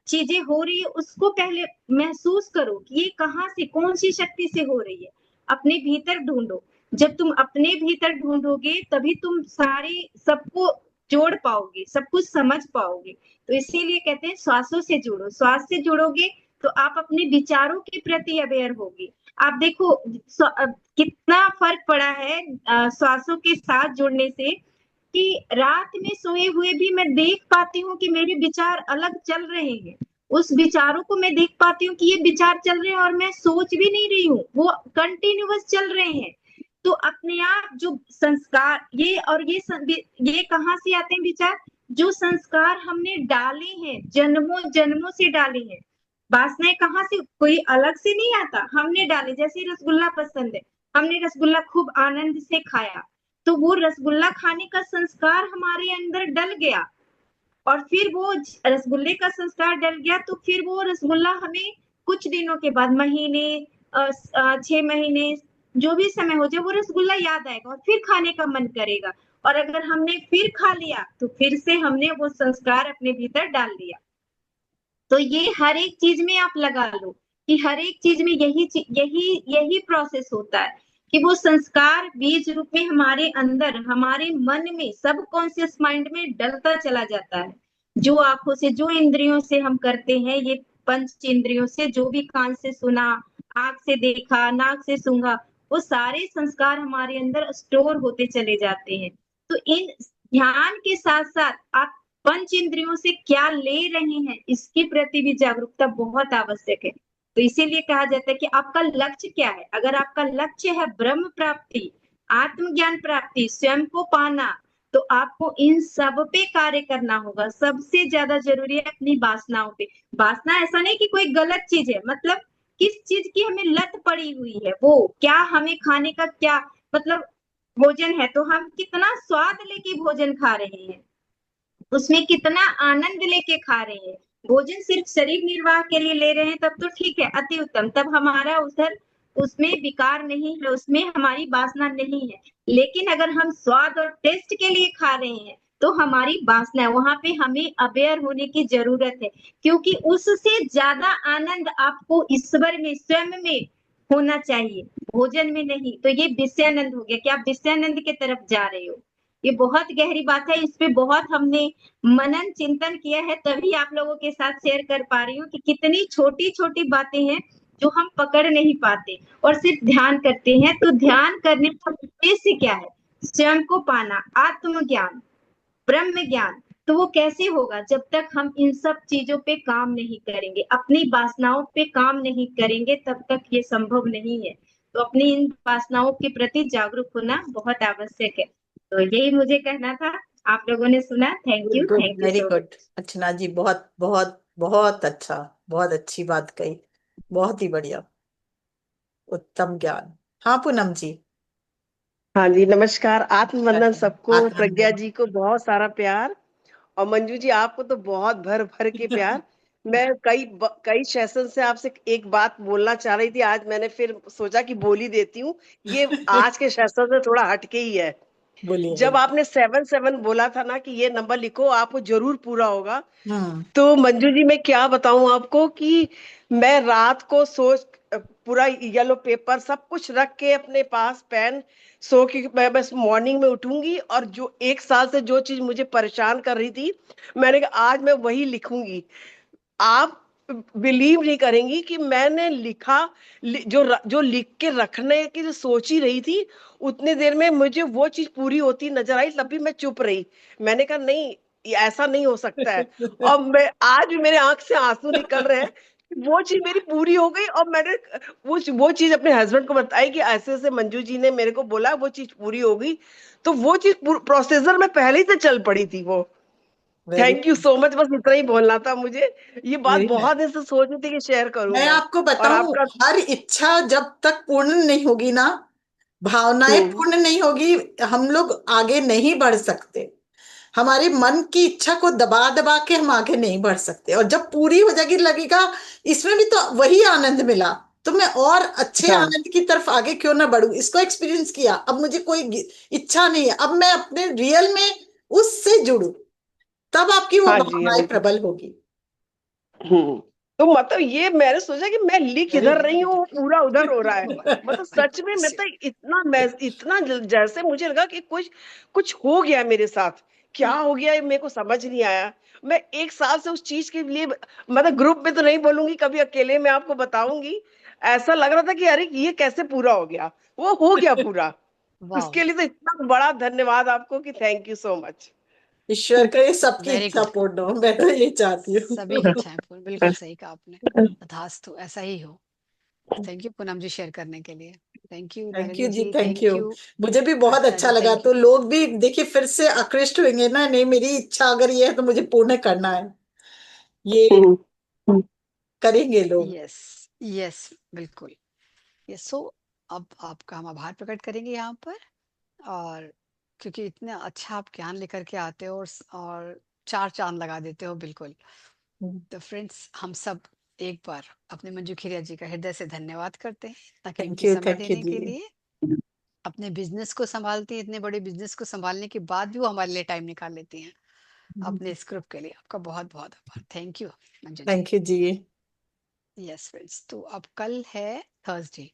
चीजें हो रही है, उसको पहले महसूस करो कि ये कहाँ से, कौन सी शक्ति से हो रही है। अपने भीतर ढूंढो। जब तुम अपने भीतर ढूंढोगे तभी तुम सारे सबको जोड़ पाओगे, सब कुछ समझ पाओगे। तो इसीलिए कहते हैं श्वासों से जुड़ो। श्वास से जुड़ोगे तो आप अपने विचारों के प्रति अवेयर होगे। आप देखो कितना फर्क पड़ा है श्वासों के साथ जुड़ने से, कि रात में सोए हुए भी मैं देख पाती हूँ कि मेरे विचार अलग चल रहे हैं। उस विचारों को मैं देख पाती हूँ कि ये विचार चल रहे हैं और मैं सोच भी नहीं रही हूँ, वो कंटिन्यूअस चल रहे हैं। तो अपने आप जो संस्कार, ये कहाँ से आते हैं विचार? जो संस्कार हमने डाले हैं, जन्मों जन्मों से डाले हैं। वासनाएं कहाँ से, कोई अलग से नहीं आता, हमने डाले। जैसे रसगुल्ला पसंद है, हमने रसगुल्ला खूब आनंद से खाया, तो वो रसगुल्ला खाने का संस्कार हमारे अंदर डल गया, और फिर वो रसगुल्ले का संस्कार डल गया, तो फिर वो रसगुल्ला हमें कुछ दिनों के बाद, महीने 6 महीने, जो भी समय हो जाए, वो रसगुल्ला याद आएगा और फिर खाने का मन करेगा। और अगर हमने फिर खा लिया तो फिर से हमने वो संस्कार अपने भीतर डाल लिया। तो ये हर एक चीज में आप लगा लो कि हर एक चीज में यही यही यही प्रोसेस होता है कि वो संस्कार बीज रूप में हमारे अंदर, हमारे मन में, सब कॉन्शियस माइंड में डलता चला जाता है। जो आंखों से, जो इंद्रियों से हम करते हैं, ये पंच इंद्रियों से, जो भी कान से सुना, आंख से देखा, नाक से सूंघा, वो सारे संस्कार हमारे अंदर स्टोर होते चले जाते हैं। तो इन ध्यान के साथ साथ आप पंच इंद्रियों से क्या ले रहे हैं, इसके प्रति भी जागरूकता बहुत आवश्यक है। तो इसीलिए कहा जाता है कि आपका लक्ष्य क्या है। अगर आपका लक्ष्य है ब्रह्म प्राप्ति, आत्मज्ञान प्राप्ति, स्वयं को पाना, तो आपको इन सब पे कार्य करना होगा। सबसे ज्यादा जरूरी है अपनी वासनाओं पे। वासना ऐसा नहीं कि कोई गलत चीज है, मतलब किस चीज की हमें लत पड़ी हुई है, वो क्या, हमें खाने का क्या, मतलब भोजन है तो हम कितना स्वाद लेके भोजन खा रहे हैं, उसमें कितना आनंद लेके खा रहे हैं। भोजन सिर्फ शरीर निर्वाह के लिए ले रहे हैं तब तो ठीक है, अति उत्तम, तब हमारा उधर उसमें विकार नहीं है, उसमें हमारी वासना नहीं है। लेकिन अगर हम स्वाद और टेस्ट के लिए खा रहे हैं तो हमारी वासना है, वहां पे हमें अवेयर होने की जरूरत है, क्योंकि उससे ज्यादा आनंद आपको ईश्वर में, स्वयं में होना चाहिए, भोजन में नहीं। तो ये विषयानंद हो गया कि आप विषयानंद की तरफ जा रहे हो। ये बहुत गहरी बात है, इस पे बहुत हमने मनन चिंतन किया है, तभी आप लोगों के साथ शेयर कर पा रही हूँ कि कितनी छोटी छोटी बातें हैं जो हम पकड़ नहीं पाते और सिर्फ ध्यान करते हैं। तो ध्यान करने का उद्देश्य क्या है? स्वयं को पाना, आत्मज्ञान, ब्रह्म ज्ञान। तो वो कैसे होगा? जब तक हम इन सब चीजों पे काम नहीं करेंगे, अपनी वासनाओं पे काम नहीं करेंगे, तब तक ये संभव नहीं है। तो अपनी इन वासनाओं के प्रति जागरूक होना बहुत आवश्यक है। तो यही मुझे कहना था, आप लोगों ने सुना, thank good you, good, thank you very so much. Good. Archana ji, बहुत बहुत बहुत अच्छा, बहुत अच्छी बात कही, बहुत ही बढ़िया, उत्तम ज्ञान। हाँ पूनम जी। हाँ जी, नमस्कार। आत्मवंदन सबको, प्रज्ञा आत्मनिर्भर। जी को बहुत सारा प्यार, और मंजू जी आपको तो बहुत भर भर के प्यार। मैं कई सेशन से आपसे एक बात बोलना चाह रही थी, आज मैंने फिर सोचा कि बोल ही देती हूँ। ये आज के सेशन से थोड़ा हटके ही है। बोलिए जब बोलिए। आपने 7-7 बोला था ना कि ये नंबर लिखो, आपको जरूर पूरा होगा, हम्म। तो मंजू जी मैं क्या बताऊं आपको कि मैं रात को सोच पूरा येलो पेपर सब कुछ रख के अपने पास पेन, सो कि मैं बस मॉर्निंग में उठूंगी और जो 1 साल से जो चीज मुझे परेशान कर रही थी, मैंने कहा आज मैं वही लिखूंगी। आप बिलीव नहीं करेंगी कि मैंने लिखा, जो लिख के रखने की जो सोच ही रही थी, उतनी देर में मुझे वो चीज पूरी होती नजर आई, तब भी मैं चुप रही। मैंने कहा नहीं, ये ऐसा नहीं हो सकता है। और मैं आज भी मेरे आंख से आंसू निकल रहे हैं, वो चीज मेरी पूरी हो गई। और मैंने वो चीज अपने हस्बैंड को बताई कि ऐसे ऐसे मंजू जी ने मेरे को बोला, वो चीज पूरी हो गई। तो वो चीज प्रोसीजर में पहले ही से चल पड़ी थी वो। Very thank you so much, बस इतना ही बोलना था मुझे। ये बात वेरी नाइस। बहुत दिन से सोच रही थी कि शेयर करूं मैं मैं। आपको और बताऊं, आपका हर इच्छा जब तक पूर्ण नहीं होगी ना, भावनाएं हम्म, पूर्ण नहीं होगी, हम लोग आगे नहीं बढ़ सकते। हमारे मन की इच्छा को दबा दबा के हम आगे नहीं बढ़ सकते, और जब पूरी हो जाएगी लगेगा इसमें भी तो वही आनंद मिला, तो मैं और अच्छे हाँ आनंद की तरफ आगे क्यों ना बढ़ूं। इसको एक्सपीरियंस किया, अब मुझे कोई इच्छा नहीं है, अब मैं अपने रियल में उससे जुड़ू, तब आपकी वो हाँ जी, हाँ भावनाएं जी। प्रबल होगी। हम्म। तो मतलब ये मैंने सोचा कि मैं लिख वेरी इधर रही हूँ, वो पूरा उधर हो रहा है। मतलब सच में Bless you. मतलब इतना जैसे मुझे लगा कि कुछ कुछ हो गया मेरे साथ। क्या हो गया ये मेरे को समझ नहीं आया। मैं 1 साल से उस चीज के लिए, मतलब ग्रुप में तो नहीं बोलूंगी, कभी अकेले में आपको बताऊंगी। ऐसा लग रहा था कि अरे ये कैसे पूरा हो गया, वो हो गया पूरा। Wow. उसके लिए तो इतना बड़ा धन्यवाद आपको कि थैंक यू सो मच। ईश्वर करे सबकी वेरी इच्छा गुड। पूर्ण हो, मैं तो ये चाहती हूँ। सभी की इच्छाएं पूर्ण, बिल्कुल सही कहा आपने। तथास्तु, ऐसा ही हो। Thank you Poonam ji share करने के लिए। Thank you thank you Nalini ji, जी, थैंक यू। थैंक यू मुझे भी बहुत अर्चना अच्छा जी, लगा, थैंक तो यू। लोग भी देखिए फिर से आकृष्ट होंगे ना, नहीं मेरी इच्छा अगर ये है तो मुझे पूर्ण करना है, ये करेंगे लोग। यस, यस, बिल्कुल। यस। सो अब आपका हम आभार प्रकट करेंगे यहाँ पर। और क्योंकि इतना अच्छा आप ज्ञान लेकर के आते हो और चार चांद लगा देते हो बिल्कुल। तो फ्रेंड्स, हम सब एक बार अपने मंजू खिरिया जी का हृदय से धन्यवाद करते हैं इतना कीमती समय थैंक यू देने के जी। लिए। अपने बिजनेस को संभालती हैं, इतने बड़े बिजनेस को संभालने के बाद भी वो हमारे लिए टाइम निकाल लेती हैं अपने इस ग्रुप के लिए। आपका बहुत बहुत आभार। Thank you Manju ji. Thank you जी। यस फ्रेंड्स, तो अब कल है थर्सडे,